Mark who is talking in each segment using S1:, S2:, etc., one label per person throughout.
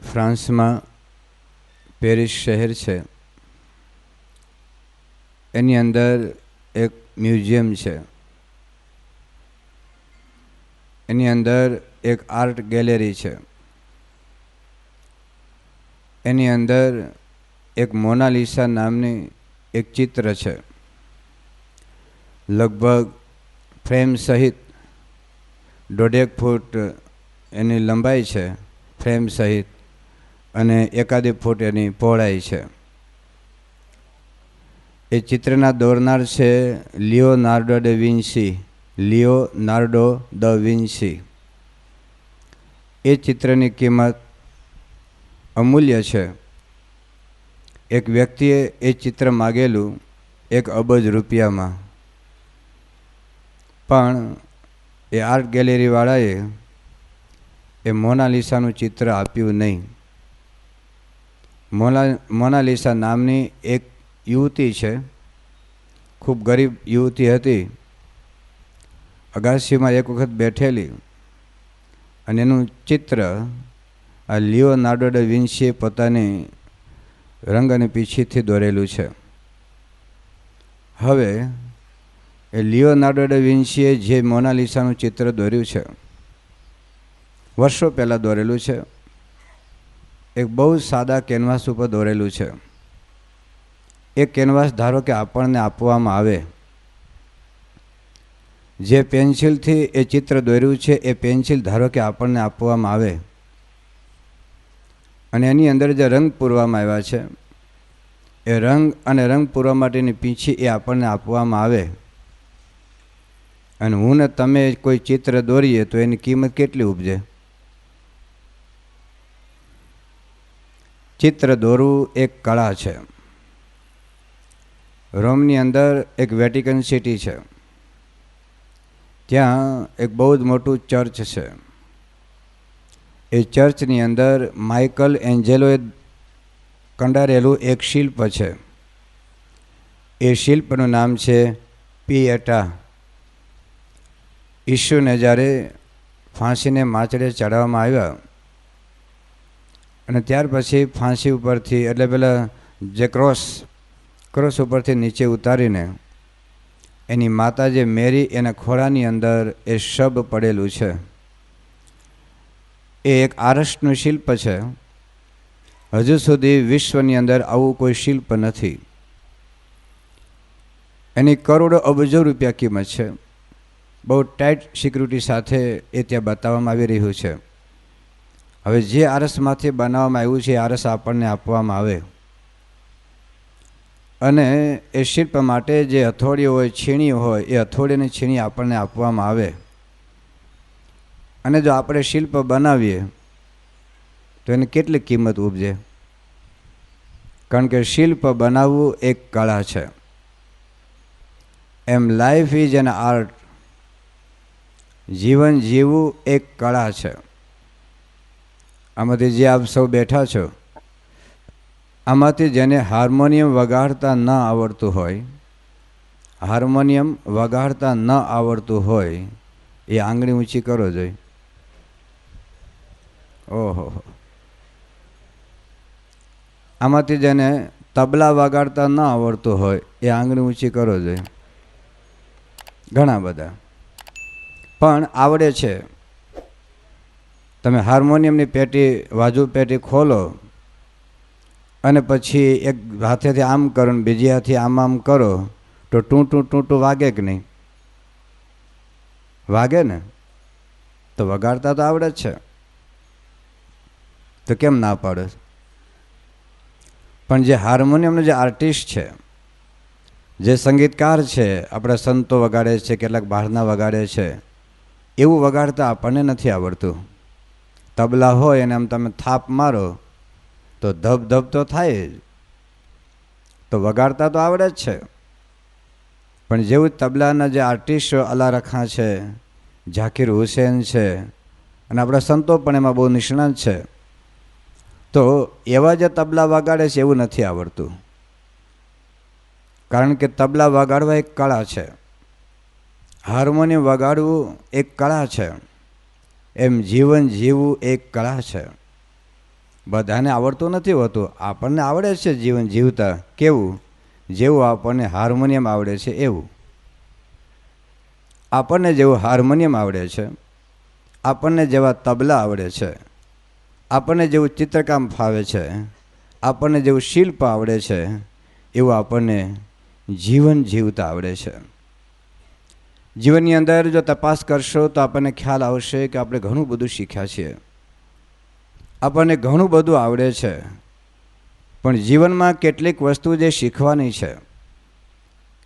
S1: ફ્રાન્સમાં Paris શહેર છે, એની અંદર એક મ્યુઝિયમ છે. એની અંદર એક આર્ટ ગેલેરી છે. એની અંદર એક મોનાલિસા નામની એક ચિત્ર છે. લગભગ ફ્રેમ સહિત 1.5 ફૂટ એની લંબાઈ છે, ફ્રેમ સહિત, અને 1 ફૂટ એની પહોળાઈ છે. એ ચિત્રના દોરનાર છે લિયોનાર્ડો દ વિન્સી. લિયોનાર્ડો દ વિન્સી. એ ચિત્રની કિંમત અમૂલ્ય છે. એક વ્યક્તિએ એ ચિત્ર માગેલું 1 અબજ રૂપિયામાં, પણ એ આર્ટ ગેલેરીવાળાએ એ મોનાલિસાનું ચિત્ર આપ્યું નહીં. મોનાલિસા નામની એક યુવતી છે, ખૂબ ગરીબ યુવતી હતી. અગાશીમાં એક વખત બેઠેલી, અને એનું ચિત્ર આ લિયોનાર્ડો દ વિન્સીએ પોતાની રંગ અને પીંછીથી દોરેલું છે. હવે એ લિયોનાર્ડો દ વિન્સીએ જે મોનાલિસાનું ચિત્ર દોર્યું છે, વર્ષો પહેલાં દોરેલું છે. એક બહુ સાદા કેનવાસ ઉપર દોરેલું છે. એ કેનવાસ ધારો કે આપણને આપવામાં આવે, જે પેન્સિલથી એ ચિત્ર દોર્યું છે એ પેન્સિલ ધારો કે આપણને આપવામાં આવે, અને એની અંદર જે રંગ પૂરવામાં આવ્યા છે એ રંગ અને રંગ પૂરવા માટેની પીંછી એ આપણને આપવામાં આવે, અને હું ને તમે કોઈ ચિત્ર દોરીએ તો એની કિંમત કેટલી ઉપજે? ચિત્ર દોરવું એક કળા છે. રોમની અંદર એક વેટિકન સિટી છે. ત્યાં એક બહુ જ મોટું ચર્ચ છે. એ ચર્ચની અંદર માઇકલ એન્જેલોએ કંડારેલું એક શિલ્પ છે. એ શિલ્પનું નામ છે પિએટા. ઈસુને જ્યારે ફાંસીને માચડે ચડાવવામાં આવ્યા, અને ત્યાર પછી ફાંસી ઉપરથી, એટલે પેલા જે ક્રોસ ઉપરથી નીચે ઉતારીને એની માતા જે મેરી, એના ખોળાની અંદર એ શબ પડેલું છે. એ એક આરસનું શિલ્પ છે. હજુ સુધી વિશ્વની અંદર આવું કોઈ શિલ્પ નથી. એની કરોડો અબજો રૂપિયા કિંમત છે. બહુ ટાઈટ સિક્યુરિટી સાથે એ ત્યાં બતાવવામાં આવી રહ્યું છે. હવે જે આરસમાંથી બનાવવામાં આવ્યું છે એ આરસ આપણને આપવામાં આવે, અને એ શિલ્પ માટે જે હથોડીઓ હોય, છીણી હોય, એ હથોડીની છીણી આપણને આપવામાં આવે. અને જો આપણે શિલ્પ બનાવીએ તો એની કેટલી કિંમત ઉપજે? કારણ કે શિલ્પ બનાવવું એક કળા છે. એમ લાઈફ ઇઝ એન આર્ટ. જીવન જીવવું એક કળા છે. આમાંથી જે આપ સૌ બેઠા છો, આમાંથી જેને હાર્મોનિયમ વગાડતા ન આવડતું હોય, હાર્મોનિયમ વગાડતા ન આવડતું હોય, એ આંગળી ઊંચી કરો જોઈ. ઓહો. આમાંથી જેને તબલા વગાડતા ન આવડતું હોય, એ આંગળી ઊંચી કરો જોઈ. ઘણા બધા. પણ આવડે છે. તમે હાર્મોનિયમની પેટી, વાજુ પેટી ખોલો, અને પછી એક હાથેથી આમ કરો ને બીજી હાથે આમ કરો, તો ટૂંટું ટૂંટું વાગે કે નહીં? વાગે ને? તો વગાડતા તો આવડે જ છે, તો કેમ ના પાડે? પણ જે હાર્મોનિયમનો જે આર્ટિસ્ટ છે, જે સંગીતકાર છે, આપણા સંતો વગાડે છે, કેટલાક બહારના વગાડે છે, એવું વગાડતા આપણને નથી આવડતું. તબલા હોય અને આમ તમે થાપ મારો તો ધબ ધબ તો થાય જ. તો વગાડતા તો આવડે જ છે, પણ જેવું તબલાના જે આર્ટિસ્ટો અલા રખા છે, ઝાકીર હુસેન છે, અને આપણા સંતો પણ એમાં બહુ નિષ્ણાત છે, તો એવા જે તબલા વગાડે છે એવું નથી આવડતું. કારણ કે તબલા વગાડવા એક કળા છે, હાર્મોનિયમ વગાડવું એક કળા છે. એમ જીવન જીવવું એક કળા છે. બધાને આવડતું નથી હોતું. આપણને આવડે છે જીવન જીવતા. કેવું? જેવું આપણને હાર્મોનિયમ આવડે છે એવું. આપણને જેવું હાર્મોનિયમ આવડે છે, આપણને જેવા તબલા આવડે છે, આપણને જેવું ચિત્રકામ ફાવે છે, આપણને જેવું શિલ્પ આવડે છે, એવું આપણને જીવન જીવતા આવડે છે. જીવનની અંદર જો તપાસ કરશો તો આપણને ખ્યાલ આવશે કે આપણે ઘણું બધું શીખ્યા છીએ, આપણને ઘણું બધું આવડે છે, પણ જીવનમાં કેટલીક વસ્તુ જે શીખવાની છે,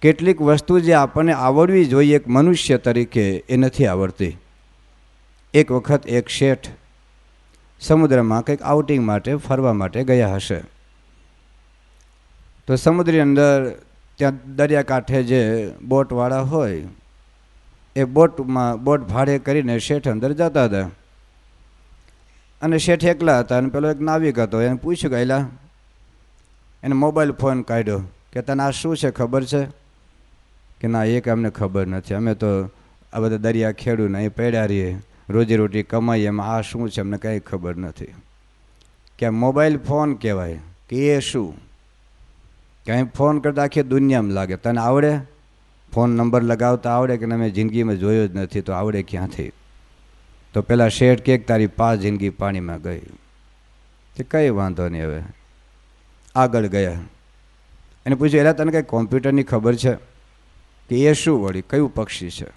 S1: કેટલીક વસ્તુ જે આપણને આવડવી જોઈએ એક મનુષ્ય તરીકે, એ નથી આવડતી. એક વખત એક શેઠ સમુદ્રમાં કંઈક આઉટિંગ માટે ફરવા માટે ગયા હશે. તો સમુદ્રની અંદર ત્યાં દરિયાકાંઠે જે બોટવાળા હોય એ બોટ ભાડે કરીને શેઠ અંદર જતા હતા. અને શેઠ એકલા હતા અને પેલો એક નાવિક હતો. એને પૂછ્યું કે એલા, એને મોબાઈલ ફોન કાઢ્યો કે તને આ શું છે ખબર છે? કે ના, એક અમને ખબર નથી, અમે તો આ બધા દરિયા ખેડૂ ને અહીં પડ્યા રહીએ, રોજીરોટી કમાઈ, એમાં આ શું છે અમને કંઈ ખબર નથી. કે મોબાઈલ ફોન કહેવાય. કે એ શું? કે અહીં ફોન કરતાં આખી દુનિયામાં લાગે. તને આવડે? ફોન નંબર લગાવતા આવડે? કે અમે જિંદગીમાં જોયો જ નથી. તો આવડે ક્યાંથી? તો પેલા શેઠ કે તારી 5 જિંદગી પાણીમાં ગઈ. કે કંઈ વાંધો નહીં, હવે આગળ ગયા. એને પૂછ્યું, એલા તને કંઈ કોમ્પ્યુટરની ખબર છે? કે એ શું વળી, કયું પક્ષી છે?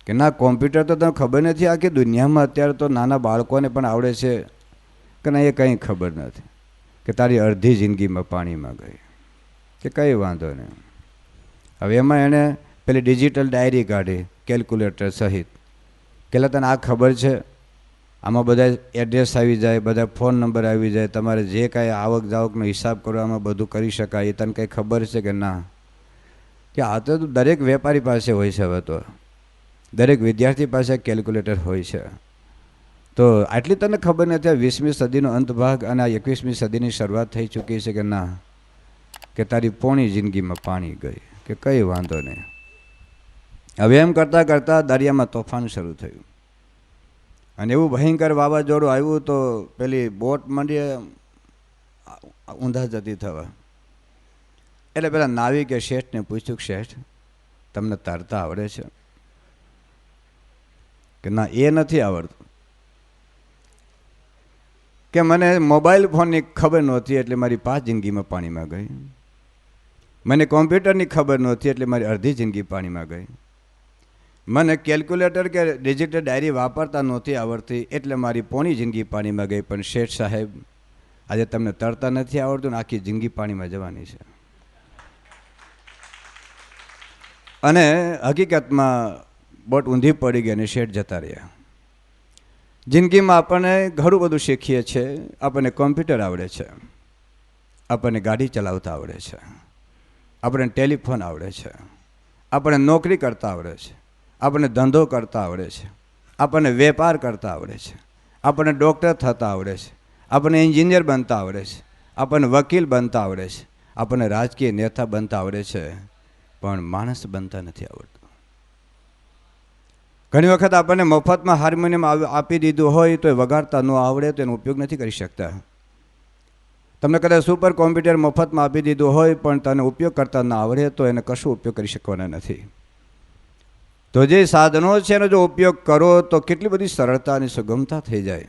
S1: કે ના, કોમ્પ્યુટર તો તને ખબર નથી, આખી દુનિયામાં અત્યારે તો નાના બાળકોને પણ આવડે છે. કે ના, એ કંઈ ખબર નથી. કે તારી અડધી જિંદગીમાં પાણીમાં ગઈ. કે કંઈ વાંધો નહીં. હવે એમાં એણે પેલી ડિજિટલ ડાયરી કાઢી કેલ્ક્યુલેટર સહિત. પેલા તને આ ખબર છે, આમાં બધા એડ્રેસ આવી જાય, બધા ફોન નંબર આવી જાય, તમારે જે કાંઈ આવક જાવકનો હિસાબ કરવામાં બધું કરી શકાય. એ તને કંઈ ખબર છે? કે ના. કે આ તો દરેક વેપારી પાસે હોય છે. હવે તો દરેક વિદ્યાર્થી પાસે કેલ્ક્યુલેટર હોય છે. તો આટલી તને ખબર નથી? 20મી સદીનો અંત ભાગ અને આ 21મી સદીની શરૂઆત થઈ ચૂકી છે. કે ના. કે તારી પોણી જિંદગીમાં પાણી ગઈ. કે કંઈ વાંધો નહીં. હવે એમ કરતાં કરતાં દરિયામાં તોફાન શરૂ થયું અને એવું ભયંકર વાવાઝોડું આવ્યું તો પેલી બોટ માંડી ઊંધા જતી થવા. એટલે પેલા નાવિકે શેઠને પૂછ્યું, શેઠ તમને તરતા આવડે છે? કે ના, એ નથી આવડતું. કે મને મોબાઈલ ફોનની ખબર નહોતી એટલે મારી 5 જિંદગીમાં પાણીમાં ગઈ. મને કોમ્પ્યુટરની ખબર નહોતી એટલે મારી અડધી જિંદગી પાણીમાં ગઈ. મને કેલ્ક્યુલેટર કે ડિજિટલ ડાયરી વાપરતા નહોતી આવડતી એટલે મારી પોણી જિંદગી પાણીમાં ગઈ. પણ શેઠ સાહેબ, આજે તમને તરતા નથી આવડતું ને આખી જિંદગી પાણીમાં જવાની છે. અને હકીકતમાં બોટ ઊંધી પડી ગઈ અને શેઠ જતા રહ્યા. જિંદગીમાં આપણને ઘણું બધું શીખીએ છીએ. આપણને કોમ્પ્યુટર આવડે છે, આપણને ગાડી ચલાવતા આવડે છે, આપણને ટેલિફોન આવડે છે, આપણને નોકરી કરતા આવડે છે, આપણને ધંધો કરતા આવડે છે, આપણને વેપાર કરતા આવડે છે, આપણને ડૉક્ટર થતા આવડે છે, આપણને એન્જિનિયર બનતા આવડે છે, આપણને વકીલ બનતા આવડે છે, આપણને રાજકીય નેતા બનતા આવડે છે, પણ માણસ બનતા નથી આવડતું. ઘણી વખત આપણને મફતમાં હાર્મોનિયમ આપી દીધું હોય તો એ વગાડતા ન આવડે તો એનો ઉપયોગ નથી કરી શકતા. તમને કદાચ સુપર કોમ્પ્યુટર મફતમાં આપી દીધું હોય પણ તને ઉપયોગ કરતા ન આવડે તો એને કશું ઉપયોગ કરી શકવાના નથી. તો જે સાધનો છે એનો જો ઉપયોગ કરો તો કેટલી બધી સરળતા અને સુગમતા થઈ જાય.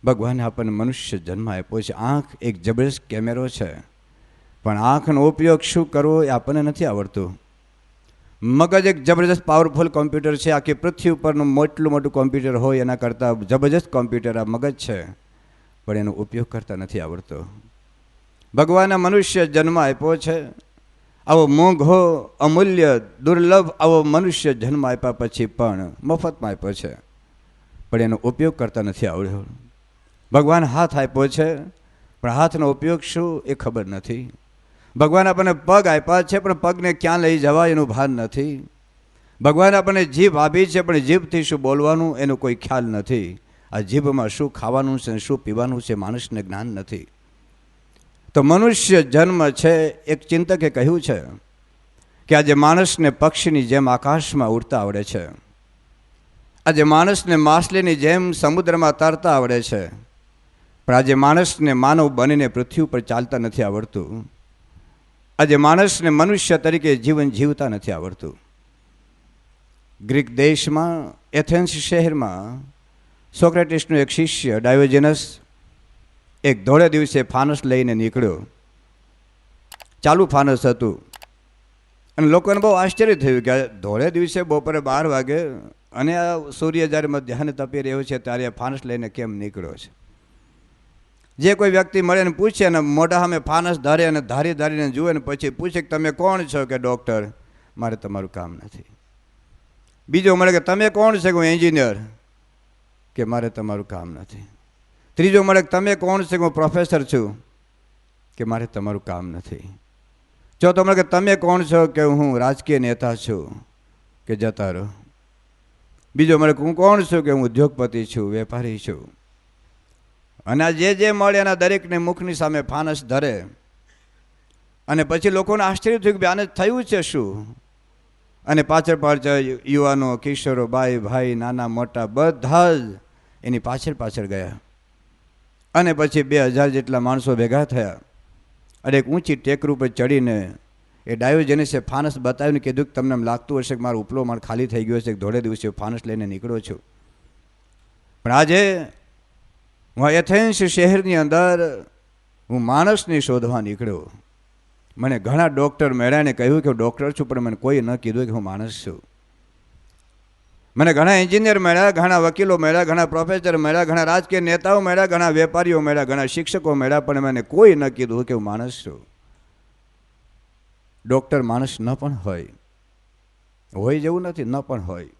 S1: ભગવાને આપણને મનુષ્ય જન્મ આપ્યો છે. આંખ એક જબરજસ્ત કેમેરો છે, પણ આંખનો ઉપયોગ શું કરવો એ આપણને નથી આવડતું. મગજ એક જબરજસ્ત પાવરફુલ કોમ્પ્યુટર છે. આખી પૃથ્વી ઉપરનું મોટલું મોટું કોમ્પ્યુટર હોય એના કરતાં જબરજસ્ત કોમ્પ્યુટર આ મગજ છે, પણ એનો ઉપયોગ કરતા નથી આવડતો. ભગવાને મનુષ્ય જન્મ આપ્યો છે. આવો મોંઘો, અમૂલ્ય, દુર્લભ આવો મનુષ્ય જન્મ આપ્યા પછી પણ મફતમાં આપ્યો છે, પણ એનો ઉપયોગ કરતા નથી આવડ્યો. ભગવાન હાથ આપ્યો છે, પણ હાથનો ઉપયોગ શું એ ખબર નથી. ભગવાન આપણને પગ આપ્યા છે, પણ પગને ક્યાં લઈ જવાય એનું ભાન નથી. ભગવાન આપણને જીભ આપી છે, પણ જીભથી શું બોલવાનું એનો કોઈ ખ્યાલ નથી. આ જીભમાં શું ખાવાનું છે, શું પીવાનું છે, માણસને જ્ઞાન નથી. તો મનુષ્ય જન્મ છે. એક ચિંતકે કહ્યું છે કે આજે માણસને પક્ષીની જેમ આકાશમાં ઉડતા આવડે છે, આજે માણસને માછલીની જેમ સમુદ્રમાં તરતા આવડે છે, પણ આજે માણસને માનવ બનીને પૃથ્વી ઉપર ચાલતા નથી આવડતું. આજે માણસને મનુષ્ય તરીકે જીવન જીવતા નથી આવડતું. ગ્રીક દેશમાં એથેન્સ શહેરમાં સોક્રેટિસનો એક શિષ્ય ડાયોજેનસ એક ધોળે દિવસે ફાનસ લઈને નીકળ્યો. ચાલુ ફાનસ હતું અને લોકોને બહુ આશ્ચર્ય થયું કે ધોળે દિવસે બપોરે 12 વાગે અને આ સૂર્ય જ્યારે મધ્યાહને તપી રહ્યો છે ત્યારે આ ફાનસ લઈને કેમ નીકળ્યો છે. જે કોઈ વ્યક્તિ મળે ને પૂછે ને મોઢા સામે ફાનસ ધારે અને ધારીને જુએ ને પછી પૂછે કે તમે કોણ છો? કે ડૉક્ટર. મારે તમારું કામ નથી. બીજો મળે કે તમે કોણ છે? કે હું એન્જિનિયર. કે મારે તમારું કામ નથી. ત્રીજો મળે કે તમે કોણ છે? કે હું પ્રોફેસર છું. કે મારે તમારું કામ નથી. ચોથો મળે કે તમે કોણ છો? કે હું રાજકીય નેતા છું. કે જતા રહો. બીજો મળે કે હું કોણ છું? કે હું ઉદ્યોગપતિ છું, વેપારી છું. અને આ જે મળે એના દરેકને મુખની સામે ફાનસ ધરે અને પછી લોકોને આશ્ચર્ય થયું કે આને થયું છે શું? અને પાછળ યુવાનો, કિશોરો, ભાઈ નાના મોટા બધા જ એની પાછળ ગયા. અને પછી 2000 જેટલા માણસો ભેગા થયા અને એક ઊંચી ટેકરી ઉપર ચડીને એ ડાયોજેનસે ફાનસ બતાવીને કીધું કે તમને એમ લાગતું હશે કે મારો ઉપલો માળ ખાલી થઈ ગયો છે, ધોળે દિવસે ફાનસ લઈને નીકળ્યો છું. પણ આજે હું એથેન્સ શહેરની અંદર હું માણસને શોધવા નીકળ્યો. મને ઘણા ડૉક્ટર મળ્યાને કહ્યું કે હું ડૉક્ટર છું, પણ મને કોઈ ન કીધું કે હું માણસ છું. મને ઘણા એન્જિનિયર મળ્યા, ઘણા વકીલો મળ્યા, ઘણા પ્રોફેસર મળ્યા, ઘણા રાજકીય નેતાઓ મળ્યા, ઘણા વેપારીઓ મળ્યા, ઘણા શિક્ષકો મળ્યા, પણ મને કોઈ ન કીધું કે હું માણસ છું. ડૉક્ટર માણસ ન પણ હોય જેવું નથી, ન પણ હોય.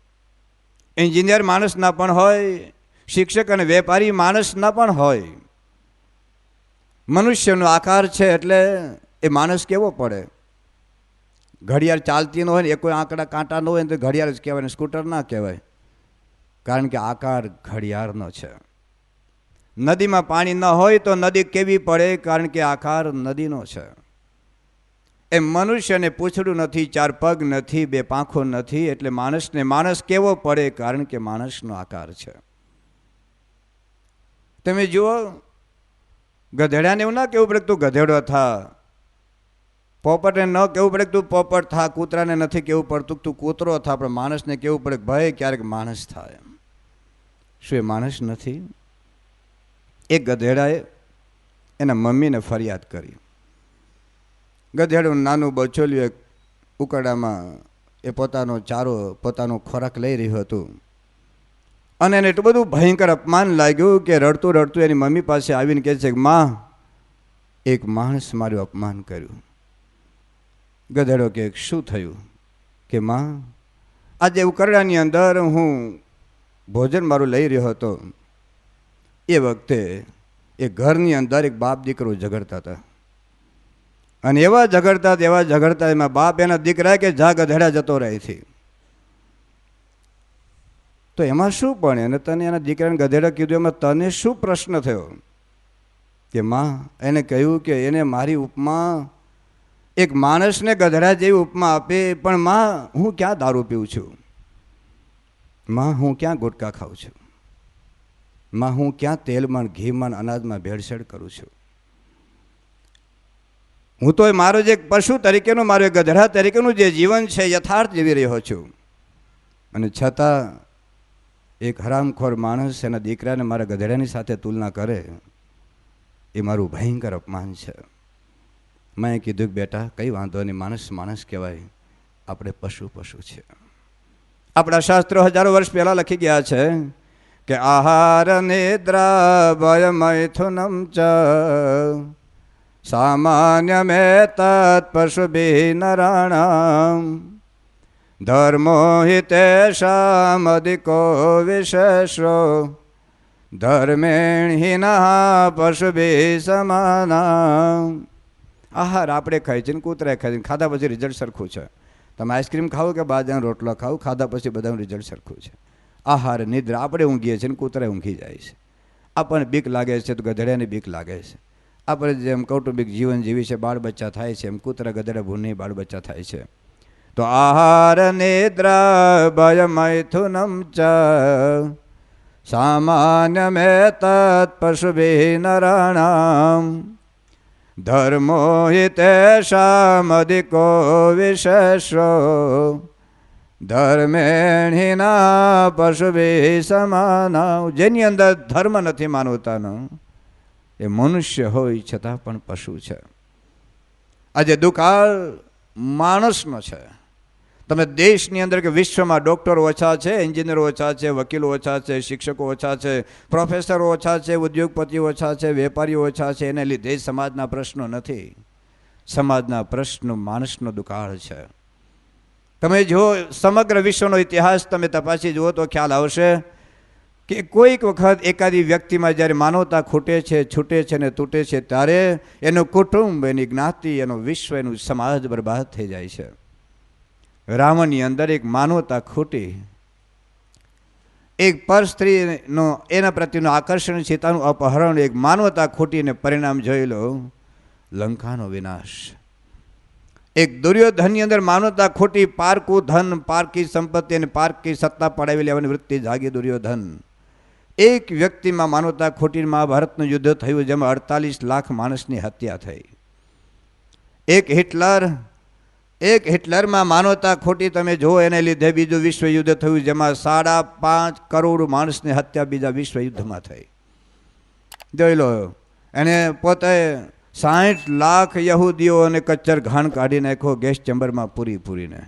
S1: એન્જિનિયર માણસ ન પણ હોય, શિક્ષક અને વેપારી માણસ ન પણ હોય. મનુષ્યનો આકાર છે એટલે એ માણસ કેવો પડે? ઘડિયાળ ચાલતી ન હોય ને એ કોઈ આંકડા કાંટા ન હોય ને તો ઘડિયાળ જ કહેવાય ને સ્કૂટર ના કહેવાય, કારણ કે આકાર ઘડિયાળનો છે. નદીમાં પાણી ન હોય તો નદી કેવી પડે? કારણ કે આકાર નદીનો છે. એ મનુષ્યને પૂંછડું નથી, 4 પગ નથી, 2 પાંખો નથી, એટલે માણસને માણસ કેવો પડે? કારણ કે માણસનો આકાર છે. તમે જુઓ, ગધેડાને એવું ના કહેવું પડે તું ગધેડો થા, પોપટને ન કહેવું પડે તું પોપટ થા, કૂતરાને નથી કહેવું પડતું તું કૂતરો થા, પણ માણસને કહેવું પડે ભાઈ ક્યારેક માણસ થાય. શું એ માણસ નથી? એક ગધેડાએ એના મમ્મીને ફરિયાદ કરી. ગધેડું નાનું બચોલ્યું એક ઉકરડામાં એ પોતાનો ચારો, પોતાનો ખોરાક લઈ રહ્યું હતું અને એને એટલું બધું ભયંકર અપમાન લાગ્યું કે રડતું એની મમ્મી પાસે આવીને કહે છે કે માં, એક માણસ મારું અપમાન કર્યું. ગધેડો કે શું થયું? કે માં, આજે ઉકરડાની અંદર હું ભોજન મારું લઈ રહ્યો હતો, એ વખતે એ ઘરની અંદર એક બાપ દીકરો ઝઘડતા હતા અને એવા ઝઘડતા એમાં બાપ એના દીકરા કે જા ગધેડા જતો રહે છે. તો એમાં શું પણ એને તને એના દીકરાને ગધેડા કીધું, એમાં તને શું પ્રશ્ન થયો? કે માં, એને કહ્યું કે એને મારી ઉપમા એક માણસને ગધેડા જેવી ઉપમા આપે, પણ માં હું ક્યાં દારૂ પીઉં છું? માં હું ક્યાં ગુટકા ખાઉં છું? માં હું ક્યાં તેલમાં, ઘીમાં, અનાજમાં ભેળસેળ કરું છું? હું તો મારો જે પશુ તરીકેનું, મારો એક ગધેડા તરીકેનું જે જીવન છે યથાર્થ જીવી રહ્યો છું, અને છતાં એક હરામખોર માણસ એના દીકરાને મારા ગધેડાની સાથે તુલના કરે, એ મારું ભયંકર અપમાન છે. મેં કીધું કે બેટા કંઈ વાંધો નહીં, માણસ કહેવાય, આપણે પશુ છે. આપણા શાસ્ત્રો હજારો વર્ષ પહેલાં લખી ગયા છે કે આહાર નિદ્રા ભય મૈથુનમ ચ સામાન્ય મેં તત્ પશુભિ નરાણામ ધર્મો હિ તેષામ અધિકો વિશેષો ધર્મેણ હિનઃ પશુભિ સમાના. આહાર આપણે ખાઈ છે ને કૂતરા ખાય છે, ખાધા પછી રિઝલ્ટ સરખું છે. તમે આઈસ્ક્રીમ ખાઓ કે બાજરાનો રોટલો ખાઓ, ખાધા પછી બધાનું રિઝલ્ટ સરખું છે. આહાર નિદ્રા, આપણે ઊંઘીએ છીએ ને કૂતરા ઊંઘી જાય છે. આપણને બીક લાગે છે તો ગધેડાને બીક લાગે છે. આપણે જેમ કૌટુંબિક જીવન જીવી છે, બાળ બચ્ચા થાય છે, એમ કૂતરા ગધેડા ભૂની બાળ બચ્ચા થાય છે. તો આહાર નિદ્રા ભય મૈથુનમ ચ સામાન્યમે તત્ પશુભિ નરાણામ ધર્મો હિ તેષામધિકો વિશેષો ધર્મેણિના પશુભિ સમાના. જેની અંદર ધર્મ નથી માનવતાનો એ મનુષ્ય હોય છતાં પણ પશુ છે. આજે દુકાળ માણસનો છે. તમે દેશની અંદર કે વિશ્વમાં ડૉક્ટરો ઓછા છે, એન્જિનિયરો ઓછા છે, વકીલો ઓછા છે, શિક્ષકો ઓછા છે, પ્રોફેસરો ઓછા છે, ઉદ્યોગપતિઓ ઓછા છે, વેપારીઓ ઓછા છે. એને લીધે સમાજના પ્રશ્નો નથી. સમાજના પ્રશ્નો માણસનો દુકાળ છે. તમે જો સમગ્ર વિશ્વનો ઇતિહાસ તમે તપાસી જુઓ તો ખ્યાલ આવશે કે કોઈક વખત એકાદી વ્યક્તિમાં જ્યારે માનવતા ખૂટે છે, છૂટે છે ને તૂટે છે, ત્યારે એનું કુટુંબ, એની જ્ઞાતિ, એનો વિશ્વ, એનું સમાજ બરબાદ થઈ જાય છે. રાવણની અંદર એક માનવતા ખૂટી, એક પર સ્ત્રીનો એના પ્રત્યેનું આકર્ષણ, સીતાનું અપહરણ, એક માનવતા ખૂટીને પરિણામ જોઈ લો, લંકાનો વિનાશ. એક દુર્યોધનની અંદર માનવતા ખોટી, પારકું ધન, પારકી સંપત્તિ અને પારકી સત્તા પડાવી લેવાની વૃત્તિ જાગી દુર્યોધન. એક વ્યક્તિમાં માનવતા ખોટી મહાભારતનું યુદ્ધ થયું, જેમાં 48 લાખ માણસની હત્યા થઈ. એક હિટલરમાં માનવતા ખોટી તમે જુઓ, એને લીધે બીજું વિશ્વ યુદ્ધ થયું, જેમાં 5.5 કરોડ માણસની હત્યા બીજા વિશ્વ યુદ્ધમાં થઈ. જોઈ લો, એને પોતે 60 લાખ યહૂદીઓને કચ્ચર ઘાણ કાઢી નાખ્યો ગેસ ચેમ્બરમાં પૂરીને.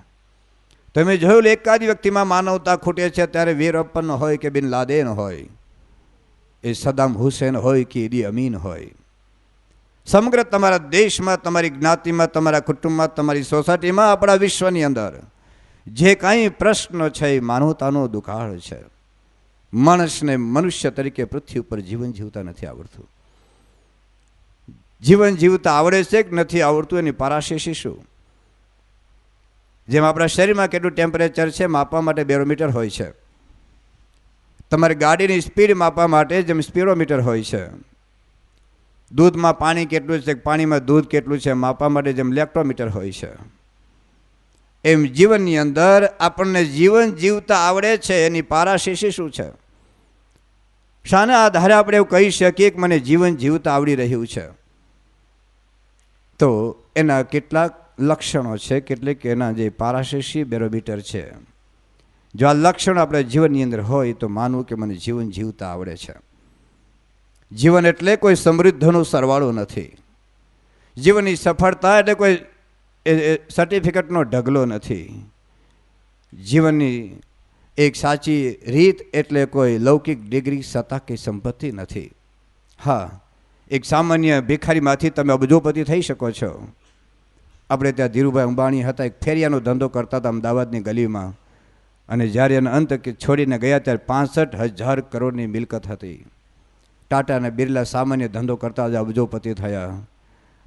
S1: તમે જોયું એકાદી વ્યક્તિમાં માનવતા ખૂટે છે ત્યારે વીરપ્પન હોય કે બિન લાદેન હોય, એ સદામ હુસેન હોય કે ઈદી અમીન હોય, સમગ્ર તમારા દેશમાં, તમારી જ્ઞાતિમાં, તમારા કુટુંબમાં, તમારી સોસાયટીમાં, આપણા વિશ્વની અંદર જે કાંઈ પ્રશ્નો છે એ માનવતાનો દુકાળ છે. માણસને મનુષ્ય તરીકે પૃથ્વી ઉપર જીવન જીવતા નથી આવડતું. જીવન જીવતા આવડે છે કે નથી આવડતું એની પારાશેષી શું? જેમ આપણા શરીરમાં કેટલું ટેમ્પરેચર છે માપવા માટે બેરોમીટર હોય છે. તમારી ગાડીની સ્પીડ માપવા માટે જેમ સ્પીડોમીટર હોય છે. દૂધમાં પાણી કેટલું છે, પાણીમાં દૂધ કેટલું છે માપવા માટે જેમ લેક્ટોમીટર હોય છે, એમ જીવનની અંદર આપણને જીવન જીવતા આવડે છે એની પારાશેષી શું છે? શાના આધારે આપણે એવું કહી શકીએ કે મને જીવન જીવતા આવડી રહ્યું છે? તો એના કેટલાક લક્ષણો છે, કેટલીક એના જે પારાશેષી બેરોમીટર છે. જો આ લક્ષણ આપણે જીવનની અંદર હોય તો માનવું કે મને જીવન જીવતા આવડે છે. જીવન એટલે કોઈ સમૃદ્ધિનો સરવાળો નથી. જીવનની સફળતા એટલે કોઈ સર્ટિફિકેટનો ઢગલો નથી. જીવનની એક સાચી રીત એટલે કોઈ લૌકિક ડિગ્રી, સત્તા કે સંપત્તિ નથી. હા, એક સામાન્ય ભિખારીમાંથી તમે અબજોપતિ થઈ શકો છો. આપણે ત્યાં ધીરુભાઈ અંબાણી હતા, એક ફેરિયાનો ધંધો કરતા હતા અમદાવાદની ગલીમાં, અને જ્યારે એનો અંત છોડીને ગયા ત્યારે 65,000 કરોડની મિલકત હતી. ટાટા અને બિરલા સામાન્ય ધંધો કરતા જ અબજોપતિ થયા.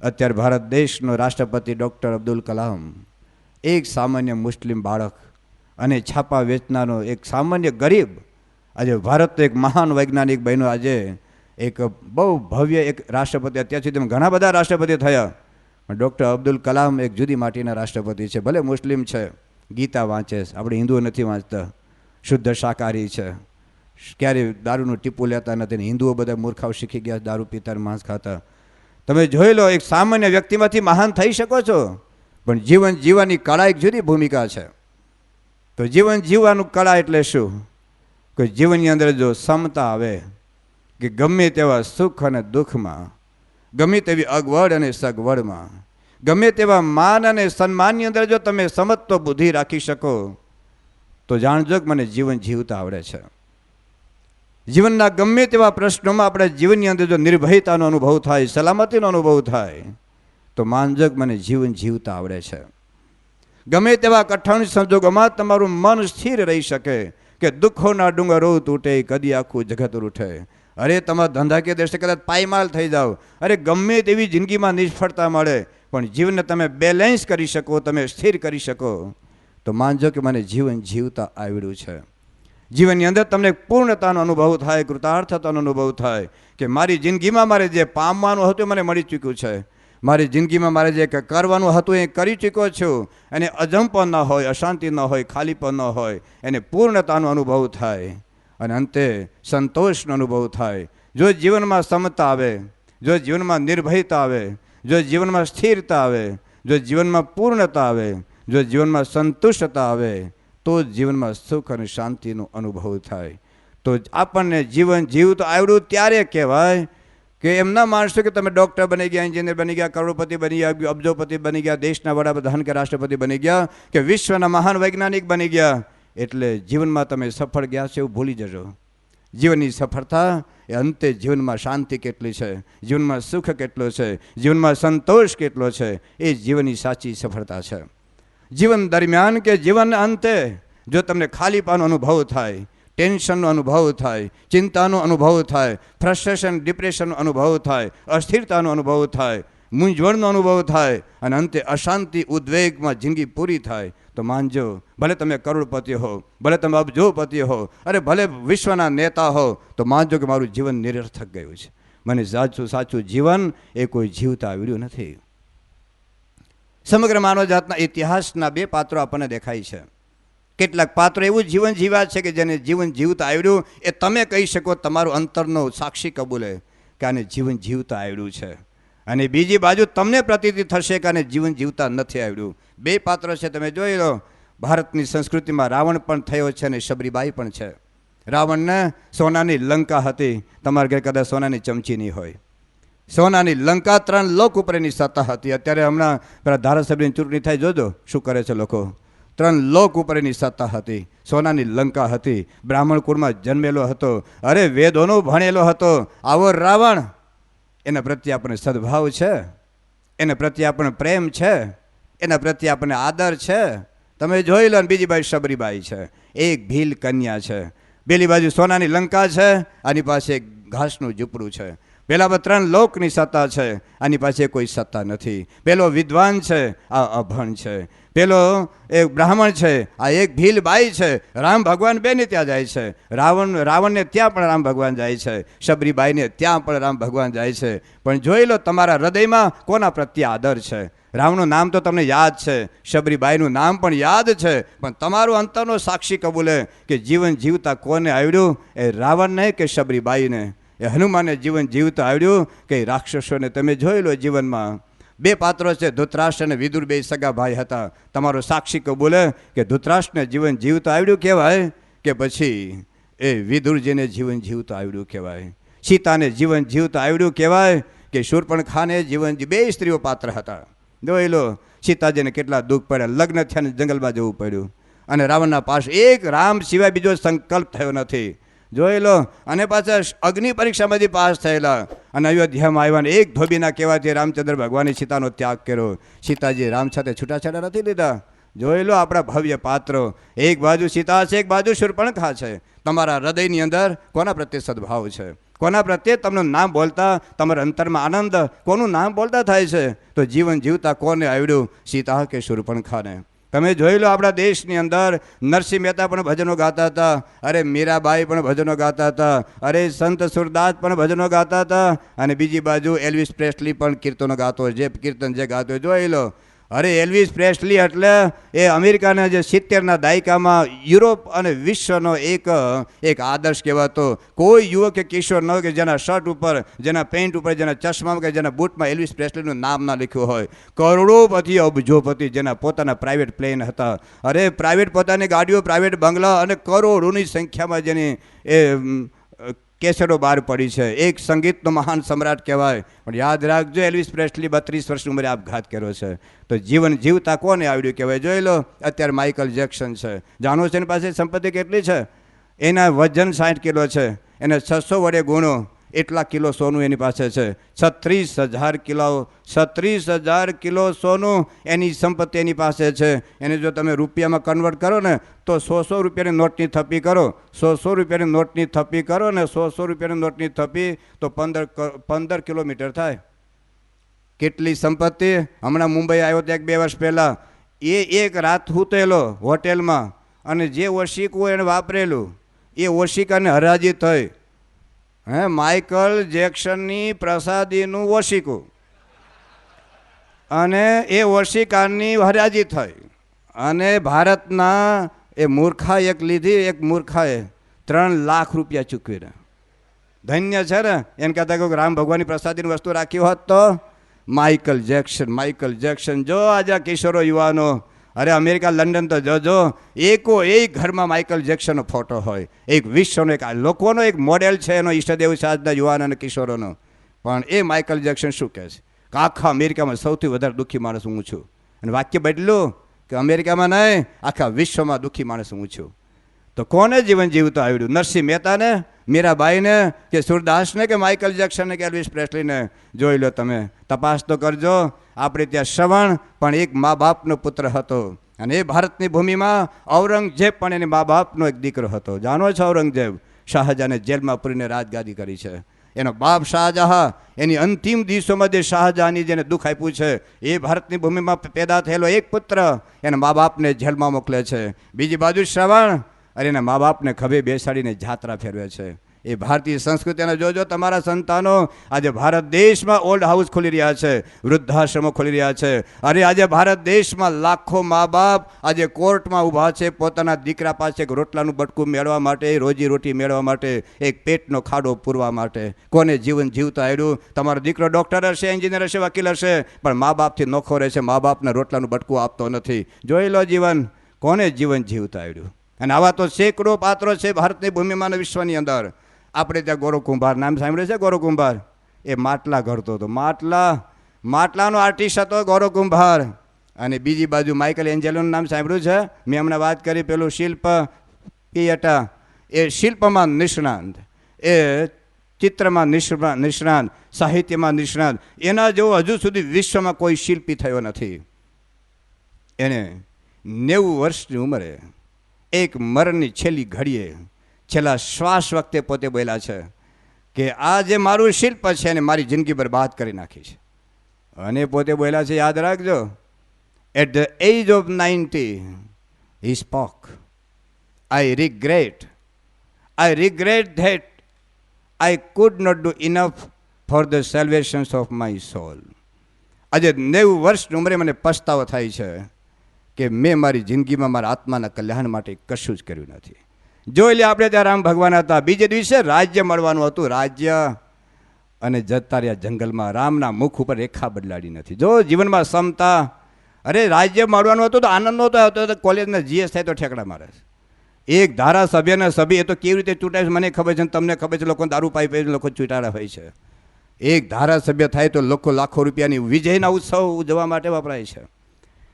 S1: અત્યારે ભારત દેશનો રાષ્ટ્રપતિ ડૉક્ટર અબ્દુલ કલામ એક સામાન્ય મુસ્લિમ બાળક અને છાપા વેચનારો એક સામાન્ય ગરીબ આજે ભારતનો એક મહાન વૈજ્ઞાનિક બન્યો. આજે એક બહુ ભવ્ય એક રાષ્ટ્રપતિ. અત્યાર સુધી ઘણા બધા રાષ્ટ્રપતિ થયા, પણ ડૉક્ટર અબ્દુલ કલામ એક જુદી માટીના રાષ્ટ્રપતિ છે. ભલે મુસ્લિમ છે, ગીતા વાંચે, આપણે હિન્દુઓ નથી વાંચતા, શુદ્ધ શાકાહારી છે, ક્યારેય દારૂનું ટીપું લેતા નથી, હિન્દુઓ બધા મૂર્ખાઓ શીખી ગયા દારૂ પીતા, માંસ ખાતા. તમે જોઈ લો, એક સામાન્ય વ્યક્તિમાંથી મહાન થઈ શકો છો, પણ જીવન જીવવાની કળા એક જુદી ભૂમિકા છે. તો જીવન જીવવાનું કળા એટલે શું? કોઈ જીવનની અંદર જો સમતા આવે કે ગમે તેવા સુખ અને દુઃખમાં, ગમે તેવી અગવડ અને સગવડમાં, ગમે તેવા માન અને સન્માનની અંદર જો તમે સમત્વ બુદ્ધિ રાખી શકો તો જાણજો કે મને જીવન જીવતા આવડે છે. જીવનના ગમે તેવા પ્રશ્નોમાં આપણે જીવનની અંદર જો નિર્ભયતાનો અનુભવ થાય, સલામતીનો અનુભવ થાય તો માનજો કે મને જીવન જીવતા આવડે છે. ગમે તેવા કઠણ સંજોગોમાં તમારું મન સ્થિર રહી શકે કે દુઃખોના ડુંગરો તૂટે, કદી આખું જગત રૂઠે. અરે તમારા ધંધાકીય દ્રષ્ટિએ કદાચ પાયમાલ થઈ જાઓ, અરે ગમે તેવી જિંદગીમાં નિષ્ફળતા મળે, પણ જીવનને તમે બેલેન્સ કરી શકો, તમે સ્થિર કરી શકો તો માનજો કે મને જીવન જીવતા આવડ્યું છે. જીવનની અંદર તમને પૂર્ણતાનો અનુભવ થાય, કૃતાર્થતાનો અનુભવ થાય કે મારી જિંદગીમાં મારે જે પામવાનું હતું મને મળી ચૂક્યું છે, મારી જિંદગીમાં મારે જે કરવાનું હતું એ કરી ચૂક્યો છું. અને અજંપો ન હોય, અશાંતિ ન હોય, ખાલીપો ન હોય, એને પૂર્ણતાનો અનુભવ થાય. અને અંતે સંતોષનો અનુભવ થાય. જો જીવનમાં સમતા આવે, જો જીવનમાં નિર્ભયતા આવે, જો જીવનમાં સ્થિરતા આવે, જો જીવનમાં પૂર્ણતા આવે, જો જીવનમાં સંતુષ્ટતા આવે, તો જીવનમાં સુખ અને શાંતિનો અનુભવ થાય. તો આપણને જીવન જીવતું આવડ્યું ત્યારે કહેવાય કે એમ ના માનશો કે તમે ડૉક્ટર બની ગયા, એન્જિનિયર બની ગયા, કરોડપતિ બની ગયા, અબજોપતિ બની ગયા, દેશના વડાપ્રધાન કે રાષ્ટ્રપતિ બની ગયા, કે વિશ્વના મહાન વૈજ્ઞાનિક બની ગયા એટલે જીવનમાં તમે સફળ ગયા છો એવું ભૂલી જજો. જીવનની સફળતા એ અંતે જીવનમાં શાંતિ કેટલી છે, જીવનમાં સુખ કેટલો છે, જીવનમાં સંતોષ કેટલો છે, એ જીવનની સાચી સફળતા છે. જીવન દરમિયાન કે જીવન અંતે જો તમને ખાલીપાનો અનુભવ થાય, ટેન્શનનો અનુભવ થાય, ચિંતાનો અનુભવ થાય, ફ્રસ્ટ્રેશન ડિપ્રેશનનો અનુભવ થાય, અસ્થિરતાનો અનુભવ થાય, મૂંઝવણનો અનુભવ થાય અને અંતે અશાંતિ ઉદ્વેગમાં જિંદગી પૂરી થાય, તો માનજો ભલે તમે કરોડપતિ હો, ભલે તમે અબજોપતિ હો, અરે ભલે વિશ્વના નેતા હો, તો માનજો કે મારું જીવન નિરર્થક ગયું છે. મને સાચું જીવન એ કોઈ જીવતા આવડ્યું નથી. સમગ્ર માનવજાતના ઇતિહાસના બે પાત્રો આપણને દેખાય છે. કેટલાક પાત્રો એવું જીવન જીવ્યા છે કે જેને જીવન જીવતા આવડ્યું એ તમે કહી શકો, તમારું અંતરનો સાક્ષી કબૂલે કે આને જીવન જીવતા આવડ્યું છે. અને બીજી બાજુ તમને પ્રતીતિ થશે કે આને જીવન જીવતા નથી આવડ્યું. બે પાત્રો છે, તમે જોઈ લો. ભારતની સંસ્કૃતિમાં રાવણ પણ થયો છે અને શબરીબાઈ પણ છે. રાવણને સોનાની લંકા હતી, તમારા ઘરે કદાચ સોનાની ચમચી નહીં હોય. સોનાની લંકા 3 લોક ઉપર એની સત્તા હતી. અત્યારે હમણાં પેલા ધારાસભ્યની ચૂંટણી થાય, જોજો શું કરે છે લોકો. 3 લોક ઉપર એની સત્તા હતી, સોનાની લંકા હતી, બ્રાહ્મણ કુળમાં જન્મેલો હતો, અરે વેદોનો ભણેલો હતો. આવો રાવણ, એના પ્રત્યે આપણને સદભાવ છે, એના પ્રત્યે આપણને પ્રેમ છે, એના પ્રત્યે આપણને આદર છે. તમે જોઈ લો. બીજી બાજુ શબરીબાઈ છે, એક ભીલ કન્યા છે. પેલી બાજુ સોનાની લંકા છે, આની પાસે એક ઘાસનું ઝૂંપડું છે. પેલા 3 લોકની સત્તા છે, આની પાસે કોઈ સત્તા નથી. પેલો વિદ્વાન છે, આ અભણ છે. પેલો એક બ્રાહ્મણ છે, આ એક ભીલ બાઈ છે. રામ ભગવાન બેને ત્યાં જાય છે. રાવણને ત્યાં પણ રામ ભગવાન જાય છે, શબરીબાઈને ત્યાં પણ રામ ભગવાન જાય છે. પણ જોઈ લો તમારા હૃદયમાં કોના પ્રત્યે આદર છે. રામનું નામ તો તમને યાદ છે, શબરીબાઈનું નામ પણ યાદ છે, પણ તમારું અંતરનો સાક્ષી કબૂલે કે જીવન જીવતા કોને આવડ્યું, એ રાવણને કે શબરીબાઈને. એ હનુમાને જીવન જીવતા આવડ્યું કે રાક્ષસોને. તમે જોઈ લો જીવનમાં બે પાત્રો છે, ધૃતરાષ્ટ્ર અને વિદુર, બે સગા ભાઈ હતા. તમારો સાક્ષી કબૂલે કે ધૃતરાષ્ટ્રને જીવન જીવતા આવડ્યું કહેવાય કે પછી એ વિદુરજીને જીવન જીવતા આવડ્યું કહેવાય. સીતાને જીવન જીવતા આવડ્યું કહેવાય કે શૂર્પણખાને જીવન. બે સ્ત્રીઓ પાત્ર હતા. જોઈ લો સીતાજીને કેટલા દુઃખ પડ્યા, લગ્ન થયા જંગલમાં જવું પડ્યું અને રાવણના પાસે એક રામ સિવાય બીજો સંકલ્પ થયો નથી. જોઈ લો. અને પાછા અગ્નિ પરીક્ષામાંથી પાસ થયેલા અને અયોધ્યામાં આવ્યા. એક ધોબીના કહેવાથી રામચંદ્ર ભગવાને સીતાનો ત્યાગ કર્યો. સીતાજી રામ સાથે છૂટાછેડા નથી લીધા. જોઈ લો આપણા ભવ્ય પાત્રો. એક બાજુ સીતા છે, એક બાજુ શૂર્પણખા છે. તમારા હૃદયની અંદર કોના પ્રત્યે સદભાવ છે, કોના પ્રત્યે તમને નામ બોલતા તમારા અંતરમાં આનંદ, કોનું નામ બોલતા થાય છે. તો જીવન જીવતા કોને આવડ્યું, સીતા કે શૂર્પણખાને. તમે જોઈ લો આપણા દેશની અંદર નરસિંહ મહેતા પણ ભજનો ગાતા હતા, અરે મીરાબાઈ પણ ભજનો ગાતા હતા, અરે સંત સુરદાસ પણ ભજનો ગાતા હતા, અને બીજી બાજુ એલ્વિસ પ્રેસ્લી પણ કીર્તનો ગાતો, જે કીર્તન જે ગાતો જોઈ લો. અરે એલ્વિસ પ્રેસ્લી એટલે એ અમેરિકાના જે 70ના દાયકામાં યુરોપ અને વિશ્વનો એક આદર્શ કહેવાતો. કોઈ યુવક કે કિશોર ન કે જેના શર્ટ ઉપર, જેના પેન્ટ ઉપર, જેના ચશ્મામાં કે જેના બૂટમાં એલ્વિસ પ્રેસ્લીનું નામ ના લખ્યું હોય. કરોડોપતિ અબજોપતિ જેના પોતાના પ્રાઇવેટ પ્લેન હતા, અરે પ્રાઇવેટ પોતાની ગાડીઓ, પ્રાઇવેટ બંગલા અને કરોડોની સંખ્યામાં જેની એ કેસેટો બહાર પડી છે. એક સંગીતનો મહાન સમ્રાટ કહેવાય. પણ યાદ રાખજો એલ્વિસ પ્રેસ્લી 32 વર્ષની ઉંમરે આપઘાત કર્યો છે. તો જીવન જીવતા કોને આવડ્યું કહેવાય. જોઈ લો અત્યારે માઇકલ જેક્સન છે. જાણો છે એની પાસે સંપત્તિ કેટલી છે? એના વજન 60 કિલો છે, એને 600 વડે ગુણો એટલા કિલો સોનું એની પાસે છે. 36,000 કિલો સોનું એની સંપત્તિ એની પાસે છે. એને જો તમે રૂપિયામાં કન્વર્ટ કરો ને તો 100 રૂપિયાની નોટની થપ્પી કરો, 100 રૂપિયાની નોટની થપ્પી કરો ને 100 રૂપિયાની નોટની થપ્પી તો 15 કિલોમીટર થાય. કેટલી સંપત્તિ. હમણાં મુંબઈ આવ્યો ત્યાં 2 વર્ષ પહેલાં એક રાત સૂતેલો હોટેલમાં અને જે ઓશિકું એને વાપરેલું એ ઓશિકાને હરાજી થઈ. માઇકલ જેક્સનની પ્રસાદીનું ઓશિકું અને એ ઓશિકાની હરાજી થઈ અને ભારતના એ મૂર્ખા એક લીધી, એક મૂર્ખાએ 3 લાખ રૂપિયા ચૂકવીને. ધન્ય છે ને. એને કહેતા કે રામ ભગવાનની પ્રસાદીની વસ્તુ રાખી હોત તો માઇકલ જેક્શન જો આજે કિશોરો યુવાનો, અરે અમેરિકા લંડન તો જોજો, એક ઘરમાં માઇકલ જેક્સનનો ફોટો હોય. એક વિશ્વનો એક લોકોનો એક મોડેલ છે એનો ઈષ્ટદેવ છે આજના યુવાનો અને કિશોરોનો. પણ એ માઇકલ જેક્સન શું કહે છે કે આખા અમેરિકામાં સૌથી વધારે દુઃખી માણસ હું છું. અને વાક્ય બદલું કે અમેરિકામાં નહીં, આખા વિશ્વમાં દુઃખી માણસ હું છું. તો કોને જીવન જીવતો આવડ્યું? નરસિંહ મહેતાને, મીરાબાઈને, કે સુરદાસને, કે માઇકલ જેક્સનને, કે એલ્વિસ પ્રેસ્લીને? જોઈ લો તમે, તપાસ તો કરજો. આપણે ત્યાં શ્રવણ પણ એક મા બાપનો પુત્ર હતો. અને એ ભારતની ભૂમિમાં ઔરંગઝેબ પણ એની મા બાપનો એક દીકરો હતો. જાણો છો ઔરંગઝેબ શાહજહાને જેલમાં પૂરીને રાજગાદી કરી છે. એનો બાપ શાહજહાં એની અંતિમ દિવસોમાં જે શાહજહાંની જેને દુઃખ આપ્યું છે એ ભારતની ભૂમિમાં પેદા થયેલો એક પુત્ર એના મા બાપને જેલમાં મોકલે છે. બીજી બાજુ શ્રવણ અને એના મા બાપને ખભે બેસાડીને જાત્રા ફેરવે છે. એ ભારતીય સંસ્કૃતિને જોજો. તમારા સંતાનો આજે ભારત દેશમાં ઓલ્ડ હાઉસ ખોલી રહ્યા છે, વૃદ્ધાશ્રમો ખોલી રહ્યા છે. અરે આજે ભારત દેશમાં લાખો મા બાપ આજે કોર્ટમાં ઊભા છે પોતાના દીકરા પાસે એક રોટલાનું બટકું મેળવવા માટે, રોજી રોટી મેળવવા માટે, એક પેટનો ખાડો પૂરવા માટે. કોને જીવન જીવતા આવ્યું? તમારો દીકરો ડૉક્ટર હશે, એન્જિનિયર હશે, વકીલ હશે, પણ મા બાપથી નોખો રહેશે, મા બાપને રોટલાનું બટકું આપતો નથી. જોઈ લો જીવન, કોને જીવન જીવતા આવ્યું? અને આવા તો સેંકડો પાત્રો છે ભારતની ભૂમિમાં અને વિશ્વની અંદર. આપણે ત્યાં ગૌરવ કુંભાર નામ સાંભળ્યું છે? ગૌરવ કુંભાર એ માટલા ઘડતો હતો. માટલાનો આર્ટિસ્ટ હતો ગૌરવ કુંભાર. અને બીજી બાજુ માઇકલ એન્જેલોનું નામ સાંભળ્યું છે? મેં હમણાં વાત કરી પેલું શિલ્પ પિયટા, એ શિલ્પમાં નિષ્ણાંત, એ ચિત્રમાં નિષ્ણાંત, સાહિત્યમાં નિષ્ણાંત. એના જેવો હજુ સુધી વિશ્વમાં કોઈ શિલ્પી થયો નથી. એને 90 વર્ષની ઉંમરે એક મરણની છેલ્લી ઘડીએ, છેલ્લા શ્વાસ વખતે પોતે બોલ્યા છે કે આ જે મારું શિલ્પ છે એને મારી જિંદગી બરબાદ કરી નાખી છે. અને પોતે બોલ્યા છે, યાદ રાખજો, at the age of 90 he spoke, I regret that I could not do enough for the salvation of my soul. આજે 90 વર્ષની ઉંમરે મને પછતાવો થાય છે કે મેં મારી જિંદગીમાં મારા આત્માના કલ્યાણ માટે કશું જ કર્યું નથી. જોઈ લે, આપણે ત્યાં રામ ભગવાન હતા. બીજે દિવસે રાજ્ય મળવાનું હતું, રાજ્ય, અને જતા રહ્યા જંગલમાં. રામના મુખ ઉપર રેખા બદલાડી નથી. જો જીવનમાં ક્ષમતા, અરે રાજ્ય મળવાનું હતું તો આનંદ નહોતો આવતો. કોલેજના જીએસ થાય તો ઠેકડા મારે. એક ધારાસભ્યના સભ્ય, એ તો કેવી રીતે ચૂંટાય છે મને ખબર છે, તમને ખબર છે. લોકો દારૂ પાઈ લોકો ચૂંટાડા હોય છે. એક ધારાસભ્ય થાય તો લોકો લાખો રૂપિયાની વિજયના ઉત્સવ ઉજવવા માટે વપરાય છે.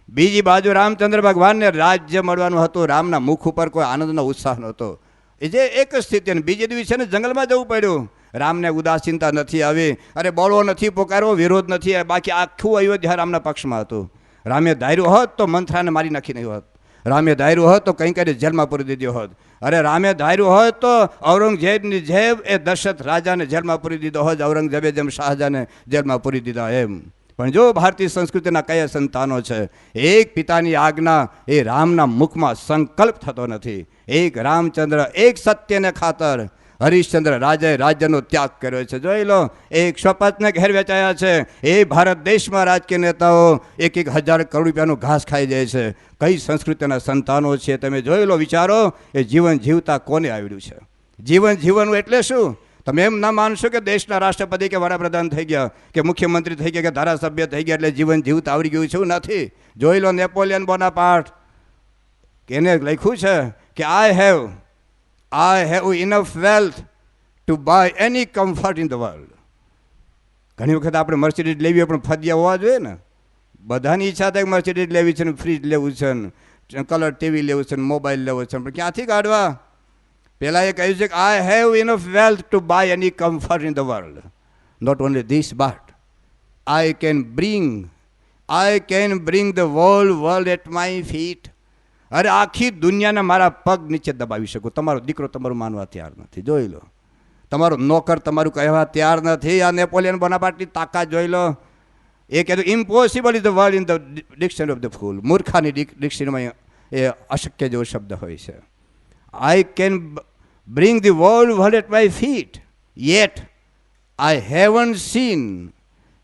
S1: બીજી બાજુ રામચંદ્ર ભગવાનને રાજ્ય મળવાનું હતું. રામના મુખ ઉપર કોઈ આનંદનો ઉત્સાહ નહોતો. એ જે એક સ્થિતિ. અને બીજે દિવસે ને જંગલમાં જવું પડ્યું. રામને ઉદાસીનતા નથી આવી, અરે બોલવો નથી પોકારવો, વિરોધ નથી. બાકી આખું અયોધ્યા રામના પક્ષમાં હતું. રામે ધાર્યું હોત તો મંથરાને મારી નાખી નહીં હોત. રામે ધાર્યું હોત તો કંઈ કરી જેલમાં પૂરી દીધો હોત. અરે રામે ધાર્યું હોત તો ઔરંગઝેબની જેબ એ દશરથ રાજાને જેલમાં પૂરી દીધો હોત. ઔરંગઝેબે જેમ શાહજહાને જેલમાં પૂરી દીધા એમ. પણ જો ભારતીય સંસ્કૃતિના કયા સંતાનો છે, એક પિતાની આજ્ઞા એ રામના મુખમાં સંકલ્પ થતો નથી. એક રામચંદ્ર, એક સત્યને ખાતર હરિશ્ચંદ્ર રાજાએ રાજ્યનો ત્યાગ કર્યો છે. જોઈ લો, એક શપથને ઘેર વેચાયા છે. એ ભારત દેશમાં રાજકીય નેતાઓ 1,000 કરોડ રૂપિયાનું ઘાસ ખાઈ જાય છે. કઈ સંસ્કૃતિના સંતાનો છે તમે જોઈ લો, વિચારો. એ જીવન જીવતા કોને આવડ્યું છે? જીવન જીવવાનું એટલે શું? તમે એમ ના માનશો કે દેશના રાષ્ટ્રપતિ કે વડાપ્રધાન થઈ ગયા, કે મુખ્યમંત્રી થઈ ગયા, કે ધારાસભ્ય થઈ ગયા એટલે જીવન જીવતા આવડી ગયું છે. એવું નથી. જોઈ લો, નેપોલિયન બોનાપાર્ટ, એને લખ્યું છે કે I have enough wealth to buy any comfort in the world. ઘણી વખત આપણે મર્સિડીઝ લેવી હોય પણ ફદિયા હોવા જોઈએ ને. બધાની ઈચ્છા થાય કે મર્સિડીઝ લેવી છે ને, ફ્રીજ લેવું છે ને, કલર ટીવી લેવું છે ને, મોબાઈલ લેવો છે, પણ ક્યાંથી કાઢવા? પહેલાં એ કહ્યું છે કે I have enough wealth to buy any comfort in the world. Not only this but I can bring the whole world at my feet. અરે આખી દુનિયાને મારા પગ નીચે દબાવી શકું. તમારો દીકરો તમારું માનવા તૈયાર નથી. જોઈ લો, તમારો નોકર તમારું કહેવા તૈયાર નથી. આ નેપોલિયન બોનાપાર્ટની તાકાત જોઈ લો. એ કહેતું impossible is the word in the dictionary of the fool. મૂર્ખાની ડિક્શનરીમાં એ અશક્ય જેવો શબ્દ હોય છે. I can bring the whole world at my feet yet I haven't seen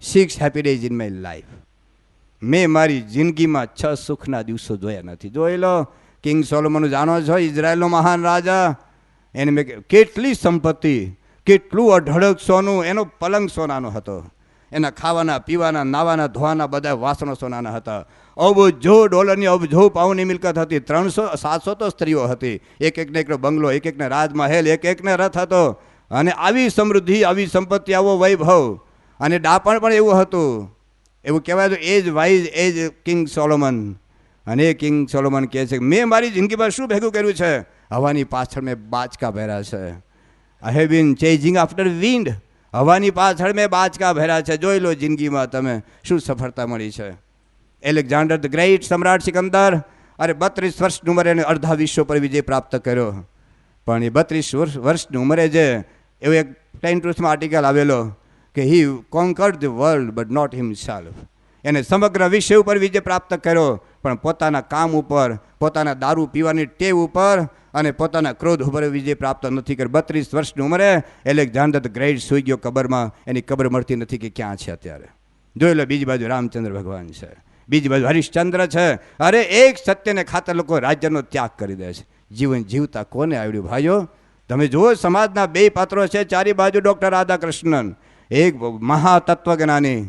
S1: 6 happy days in my life. મેં મારી જિંદગીમાં 6 સુખના દિવસો જોયા નથી. જોઈ લો, કિંગ સોલોમન જાણો છો, ઇઝરાયલનો મહાન રાજા. એને મેં કેટલી સંપત્તિ, કેટલું અઢળક સોનું, એનો પલંગ સોનાનો હતો, એના ખાવાના પીવાના નાવાના ધોવાના બધા વાસણો સોનાના હતા. અબજો ડોલરની અબજો પાઉની મિલકત હતી. 300-700 તો સ્ત્રીઓ હતી. એક એકને એકનો બંગલો, એક એકને રાજમહેલ, એક એકને રથ હતો. અને આવી સમૃદ્ધિ, આવી સંપત્તિ, આવો વૈભવ, અને ડાપણ પણ એવું હતું. એવું કહેવાય તો એજ વાઇઝ એજ કિંગ સોલોમન. અને એ કિંગ સોલોમન કહે છે, મેં મારી જિંદગીમાં શું ભેગું કર્યું છે? હવાની પાછળ મેં બાચકા ભર્યા છે. I have been chasing after wind. હવાની પાછળ મેં બાચકા ભર્યા છે. જોઈ લો જિંદગીમાં તમે શું સફળતા મળી છે. એલેક્ઝાન્ડર ધ ગ્રેટ, સમ્રાટ સિકંદર, અરે 32 વર્ષની ઉંમરે એને અડધા વિશ્વ પર વિજય પ્રાપ્ત કર્યો. પણ એ 32 વર્ષની ઉંમરે જે એવો એક ટાઈમ ટ્રુથમાં આર્ટિકલ આવેલો કે he conquered the world but not himself. એને સમગ્ર વિશ્વ ઉપર વિજય પ્રાપ્ત કર્યો, પણ પોતાના કામ ઉપર, પોતાના દારૂ પીવાની ટેવ ઉપર અને પોતાના ક્રોધ ઉપર વિજય પ્રાપ્ત નથી કર્યો. 32 વર્ષની ઉંમરે એલેક્ઝાન્ડર ધ ગ્રેટ સૂઈ ગયો કબરમાં. એની કબર મળતી નથી કે ક્યાં છે અત્યારે. જોઈ લો, બીજી બાજુ રામચંદ્ર ભગવાન છે, બીજી બાજુ હરિશ્ચંદ્ર છે. અરે એક સત્યને ખાતર લોકો રાજ્યનો ત્યાગ કરી દે છે. જીવન જીવતા કોને આવડ્યું ભાઈઓ? તમે જુઓ, સમાજના બે પાત્રો છે ચારે બાજુ. ડૉક્ટર રાધાકૃષ્ણન, એક મહાતત્વજ્ઞાની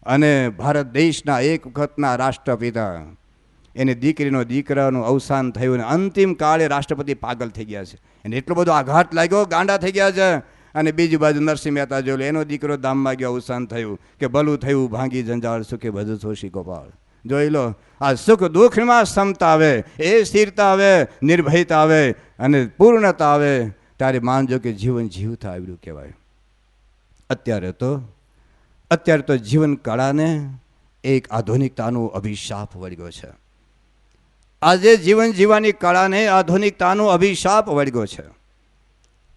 S1: અને ભારત દેશના એક વખતના રાષ્ટ્રપિતા. એની દીકરાનું અવસાન થયું અને અંતિમ કાળે રાષ્ટ્રપતિ પાગલ થઈ ગયા છે. એને એટલો બધો આઘાત લાગ્યો, ગાંડા થઈ ગયા છે. અને બીજી બાજુ નરસિંહ મહેતા જોયું, એનો દીકરો ધામમાં ગયો, અવસાન થયું. કે ભલું થયું ભાંગી જંજાળ, સુખે બધું શોષી ગોપાળ. જોઈ લો, આ સુખ દુઃખમાં સમતા આવે, એ સ્થિરતા આવે, નિર્ભયતા આવે અને પૂર્ણતા આવે, ત્યારે માનજો કે જીવન જીવતા આવ્યું કહેવાય. અત્યારે તો જીવન કળાને એક આધુનિકતાનો અભિશાપ વળગ્યો છે. આજે જીવન જીવવાની કળાને આધુનિકતાનો અભિશાપ વળગ્યો છે.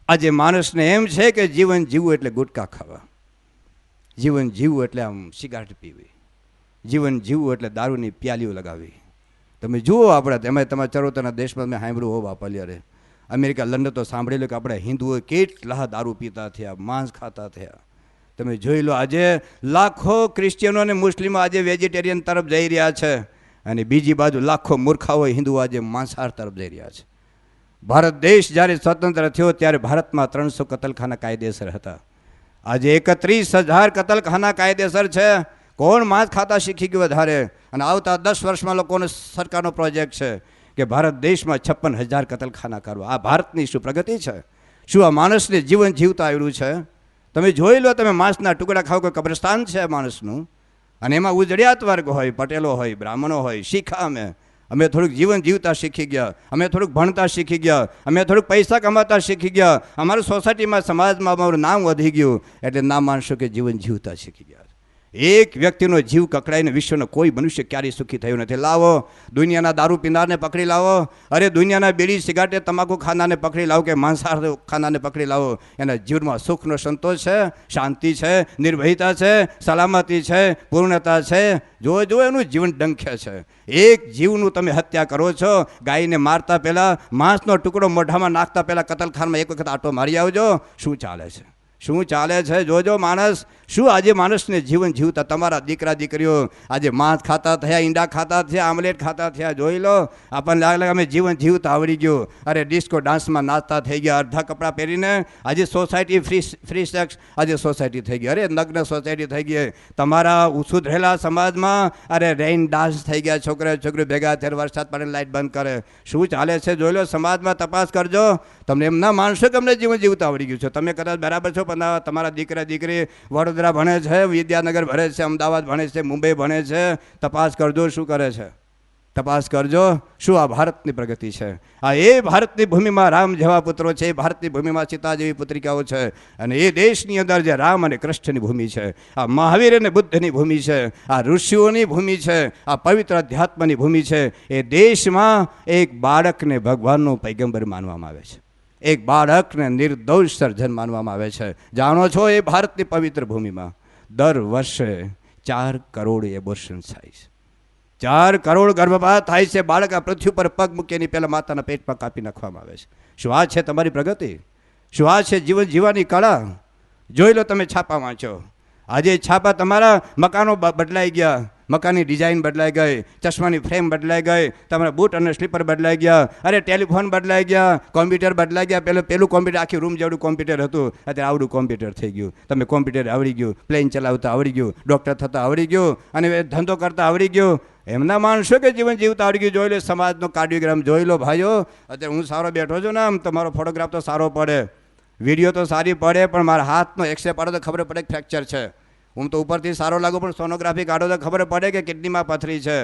S1: આજે માણસને એમ છે કે જીવન જીવવું એટલે ગુટકા ખાવા, જીવન જીવવું એટલે આમ સિગારેટ પીવી, જીવન જીવવું એટલે દારૂની પ્યાલીઓ લગાવી. તમે જુઓ, આપણે એમાં તમારા ચરોતરના દેશમાં મેં સાંભળ્યું હો બાપા રે, અમેરિકા, લંડન તો સાંભળેલું કે આપણે હિન્દુઓ કેટલા દારૂ પીતા થયા, માંસ ખાતા થયા. તમે જોઈ લો, આજે લાખો ક્રિશ્ચિયનો અને મુસ્લિમો આજે વેજીટેરિયન તરફ જઈ રહ્યા છે. અને બીજી બાજુ લાખો મૂર્ખાઓ હિન્દુઓ આજે માંસાહાર તરફ જઈ રહ્યા છે. ભારત દેશ જ્યારે સ્વતંત્ર થયો ત્યારે ભારતમાં 300 કતલખાના કાયદેસર હતા. આજે 31,000 કતલખાના કાયદેસર છે. કોણ માંસ ખાતા શીખી ગયું વધારે? અને આવતા 10 વર્ષમાં લોકોનો સરકારનો પ્રોજેક્ટ છે કે ભારત દેશમાં 56,000 કતલખાના કરવા. આ ભારતની શું પ્રગતિ છે? શું આ માણસને જીવન જીવતા આવ્યું છે? તમે જોઈ લો, તમે માંસના ટુકડા ખાવ, કોઈ કબ્રસ્તાન છે માણસનું. અને એમાં ઉજળિયાત વર્ગ હોય, પટેલો હોય, બ્રાહ્મણો હોય. શીખા અમે થોડુંક જીવન જીવતા શીખી ગયા, અમે થોડુંક ભણતા શીખી ગયા, અમે થોડુંક પૈસા કમાતા શીખી ગયા, અમારું સોસાયટીમાં, સમાજમાં અમારું નામ વધી ગયું, એટલે ના માનશો કે જીવન જીવતા શીખી ગયા. એક વ્યક્તિનો જીવ કકડાઈને વિશ્વનો કોઈ મનુષ્ય ક્યારેય સુખી થયું નથી. લાવો દુનિયાના દારૂ પીનારને પકડી લાવો, અરે દુનિયાના બીડી સિગારેટ તમાકુ ખાનારને પકડી લાવો કે માંસાહાર ખાનારને પકડી લાવો, એના જીવનમાં સુખનો સંતોષ છે, શાંતિ છે, નિર્ભયતા છે, સલામતી છે, પૂર્ણતા છે. જો એનું જીવન ડંખ્ય છે. એક જીવનું તમે હત્યા કરો છો. ગાયને મારતા પહેલાં, માંસનો ટુકડો મોઢામાં નાખતા પહેલાં કતલખાનામાં એક વખત આટો મારી આવજો. શું ચાલે છે? શું ચાલે છે? જોજો માણસ, શું આજે માણસને જીવન જીવતા તમારા દીકરા દીકરીઓ આજે માંસ ખાતા થયા, ઈંડા ખાતા થયા, આમલેટ ખાતા થયા. જોઈ લો, આપણને લાગે અમે જીવન જીવતા આવડી ગયું. અરે ડિસ્કો ડાન્સમાં નાચતા થઈ ગયા, અડધા કપડાં પહેરીને. આજે સોસાયટી ફ્રી સેક્સ આજે સોસાયટી થઈ ગઈ, અરે નગ્ન સોસાયટી થઈ ગઈ. તમારા સુધરેલા સમાજમાં અરે રેઇન ડાન્સ થઈ ગયા, છોકરીઓ ભેગા થઈને વરસાદ પડે લાઇટ બંધ કરે. શું ચાલે છે? જોઈ લો, સમાજમાં તપાસ કરજો. તમને એમ ના માનશો કે અમને જીવન જીવતા આવડી ગયું છે. તમે કદાચ બરાબર છો, પણ તમારા દીકરા દીકરી વડોદરા ભણે છે, વિદ્યાનગર ભણે છે, અમદાવાદ ભણે છે, મુંબઈ ભણે છે. તપાસ કરજો શું કરે છે, તપાસ કરજો. શું આ ભારતની પ્રગતિ છે? આ એ ભારતની ભૂમિમાં રામ જેવા પુત્રો છે, એ ભારતની ભૂમિમાં સીતા જેવી પુત્રિકાઓ છે. અને એ દેશની અંદર જે રામ અને કૃષ્ણની ભૂમિ છે, આ મહાવીર અને બુદ્ધની ભૂમિ છે, આ ઋષિઓની ભૂમિ છે, આ પવિત્ર અધ્યાત્મની ભૂમિ છે. એ દેશમાં એક બાળકને ભગવાનનું પૈગંબર માનવામાં આવે છે, એક બાળકને નિર્દોષ સર્જન માનવામાં આવે છે. જાણો છો, એ ભારતની પવિત્ર ભૂમિમાં દર વર્ષે 4 કરોડ એબોર્શન થાય છે, 4 કરોડ ગર્ભપાત થાય છે. બાળક આ પૃથ્વી પર પગ મૂકીને પહેલાં માતાના પેટમાં કાપી નાખવામાં આવે છે. શું આ છે તમારી પ્રગતિ? શું આ છે જીવન જીવવાની કળા? જોઈ લો, તમે છાપા વાંચો. આજે છાપા, તમારા મકાનો બદલાઈ ગયા, મકાનની ડિઝાઇન બદલાઈ ગઈ, ચશ્માની ફ્રેમ બદલાઈ ગઈ, તમારા બૂટ અને સ્લીપર બદલાઈ ગયા, અરે ટેલિફોન બદલાઈ ગયા, કોમ્પ્યુટર બદલાઈ ગયા. પેલું કોમ્પ્યુટર આખી રૂમ જેવડું કોમ્પ્યુટર હતું, અત્યારે આવડું કોમ્પ્યુટર થઈ ગયું. તમે કોમ્પ્યુટર આવડી ગયું, પ્લેન ચલાવતા આવડી ગયું, ડૉક્ટર થતાં આવડી ગયું, અને ધંધો કરતા આવડી ગયું. એમના માણસો કે જીવન જીવતા આવડી ગયું. જોઈ લો સમાજનો કાર્ડિયોગ્રામ જોઈ લો ભાઈઓ. અત્યારે હું સારો બેઠો છું ને, આમ તમારો ફોટોગ્રાફ તો સારો પડે, વિડીયો તો સારી પડે, પણ મારા હાથનો એક્સરે પાડો તો ખબર પડે કે ફ્રેક્ચર છે. હું તો ઉપરથી સારો લાગુ, પણ સોનોગ્રાફી કાઢો તો ખબર પડે કે કિડનીમાં પથરી છે.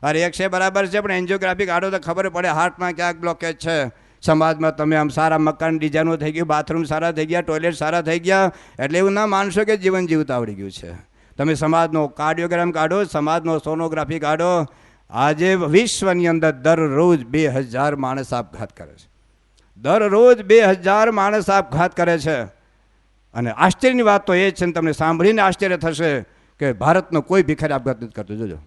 S1: અરે એક્સરે બરાબર છે, પણ એન્જિયોગ્રાફી કાઢો તો ખબર પડે હાર્ટમાં ક્યાંક બ્લોકેજ છે. સમાજમાં તમે આમ સારા મકાન ડિઝાઇનો થઈ ગયું, બાથરૂમ સારા થઈ ગયા, ટોયલેટ સારા થઈ ગયા, એટલે એવું ના માનશો કે જીવન જીવતા આવડી ગયું છે. તમે સમાજનો કાર્ડિયોગ્રામ કાઢો, સમાજનો સોનોગ્રાફી કાઢો. આજે વિશ્વની અંદર દરરોજ 2000 માણસ આપઘાત કરે છે. દરરોજ 2000 માણસ આપઘાત કરે છે. અને આશ્ચર્યની વાત તો એ છે, ને તમને સાંભળીને આશ્ચર્ય થશે કે ભારતનો કોઈ ભિખારી આપઘાત નથી કરતો. જોજો,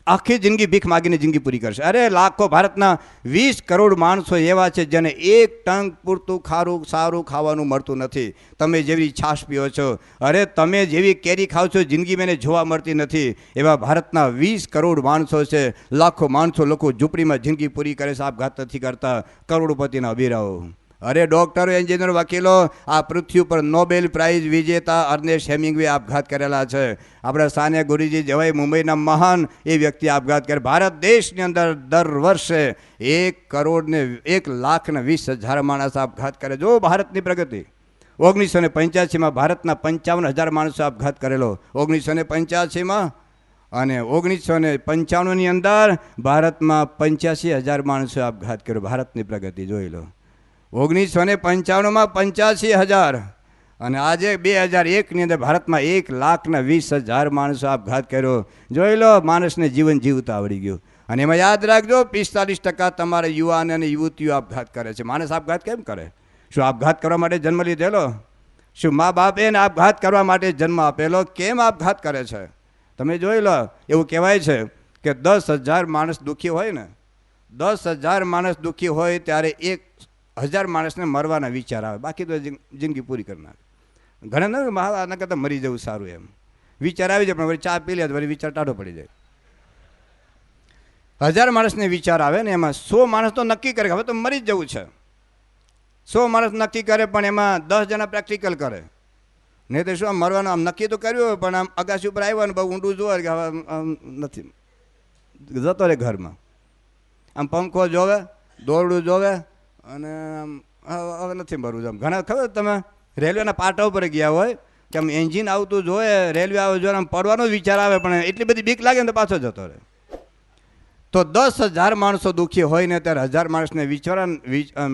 S1: આખી જિંદગી ભીખ માગીને જિંદગી પૂરી કરશે. અરે લાખો, ભારતના 20 કરોડ માણસો એવા છે જેને એક ટંક પૂરતું ખારું સારું ખાવાનું મળતું નથી. તમે જેવી છાશ પીઓ છો, અરે તમે જેવી કેરી ખાવ છો, જિંદગીમાં એને જોવા મળતી નથી. એવા ભારતના 20 કરોડ માણસો છે. લાખો માણસો લોકો ઝૂંપડીમાં જિંદગી પૂરી કરે છે, આપઘાત નથી કરતા. કરોડપતિના અભિરાવો, અરે ડૉક્ટરો, એન્જિનિયર, વકીલો, આ પૃથ્વી ઉપર નોબેલ પ્રાઇઝ વિજેતા અર્નેસ્ટ હેમિંગ્વે આપઘાત કરેલા છે. આપણા સાનિયા ગુરુજી જેવાય મુંબઈના મહાન એ વ્યક્તિ આપઘાત કરે. ભારત દેશની અંદર દર વર્ષે 1,20,00,000 માણસ આપઘાત કરે. જો ભારતની પ્રગતિ. 1985માં ભારતના 55,000 માણસો આપઘાત કરેલો, 1985માં. અને 1995ની અંદર ભારતમાં 85,000 માણસો આપઘાત કર્યો. ભારતની પ્રગતિ જોઈ લો. 1995માં 85,000, અને આજે 2001ની અંદર ભારતમાં 1,20,000 માણસો આપઘાત કર્યો. જોઈ લો, માણસને જીવન જીવતા આવડી ગયું. અને એમાં યાદ રાખજો, 45% તમારા યુવાન અને યુવતીઓ આપઘાત કરે છે. માણસ આપઘાત કેમ કરે? શું આપઘાત કરવા માટે જન્મ લીધેલો? શું મા બાપે એને આપઘાત કરવા માટે જન્મ આપેલો? કેમ આપઘાત કરે છે? તમે જોઈ લો, એવું કહેવાય છે કે 10,000 માણસ દુઃખી હોય ને, 10,000 માણસ દુઃખી હોય ત્યારે 1,000 માણસને મરવાના વિચાર આવે, બાકી તો જિંદગી પૂરી કરનાર. ઘણા ને આના કરતાં મરી જવું સારું એમ વિચાર આવી જાય, પણ વળી ચા પી લે તો વળી વિચાર ટાઢો પડી જાય. 1000 માણસને વિચાર આવે ને, એમાં 100 માણસ તો નક્કી કરે હવે તો મરી જ જવું છે. 100 માણસ નક્કી કરે, પણ એમાં 10 જણા પ્રેક્ટિકલ કરે. નહીં તો શું, આમ મરવાનું આમ નક્કી તો કર્યું હોય, પણ આમ અગાસી ઉપર આવ્યો ને બહુ ઊંડું જોવે કે હવે નથી, જતો રહે ઘરમાં. આમ પંખો જોવે, દોરડું જોવે, અને હવે નથી મરવું. આમ ઘણા ખબર તમે રેલવેના પાટા ઉપર ગયા હોય કે આમ એન્જિન આવતું જોઈએ, રેલવે આવે જોઈએ, આમ પડવાનો જ વિચાર આવે, પણ એટલી બધી બીક લાગે ને તો પાછો જતો રહે. તો 10,000 માણસો દુઃખી હોય ને ત્યારે 1000 માણસને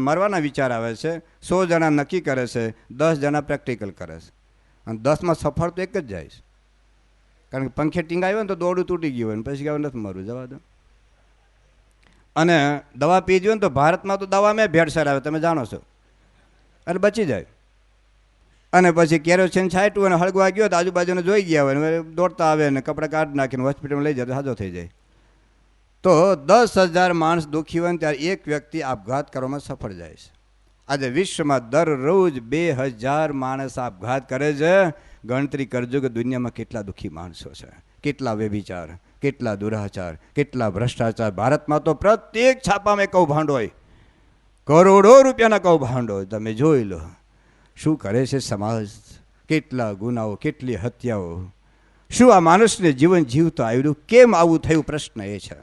S1: મરવાના વિચાર આવે છે. 100 જણા નક્કી કરે છે, 10 જણા પ્રેક્ટિકલ કરે છે, અને 10માં સફળ તો એક જ જાય છે. કારણ કે પંખે ટીંગાયું હોય ને તો દોરડું તૂટી ગયું હોય ને પછી કહેવાય નથી મરવું, જવા દો. અને દવા પી જોઈએ ને તો ભારતમાં તો દવામાં ભેળસેળ આવે, તમે જાણો છો, અને બચી જાય. અને પછી કેરોસીન છાંટ્યું અને હળગવા ગયો તો આજુબાજુને જોઈ ગયા હોય, દોડતા આવે ને કપડાં કાઢી નાખીને હોસ્પિટલમાં લઈ જાય તો સાજો થઈ જાય. તો 10,000 માણસ દુઃખી હોય ને ત્યારે એક વ્યક્તિ આપઘાત કરવામાં સફળ જાય છે. આજે વિશ્વમાં દરરોજ 2,000 માણસ આપઘાત કરે છે. ગણતરી કરજો કે દુનિયામાં કેટલા દુઃખી માણસો છે, કેટલા વ્યભિચાર, કેટલા દુરાચાર, કેટલા ભ્રષ્ટાચાર. ભારતમાં તો પ્રત્યેક છાપામાં કૌભાંડ હોય, કરોડો રૂપિયાના કૌભાંડ હોય. તમે જોઈ લો શું કરે છે સમાજ, કેટલા ગુનાઓ, કેટલી હત્યાઓ. શું આ માણસને જીવન જીવતા આવ્યું? કેમ આવું થયું? પ્રશ્ન એ છે,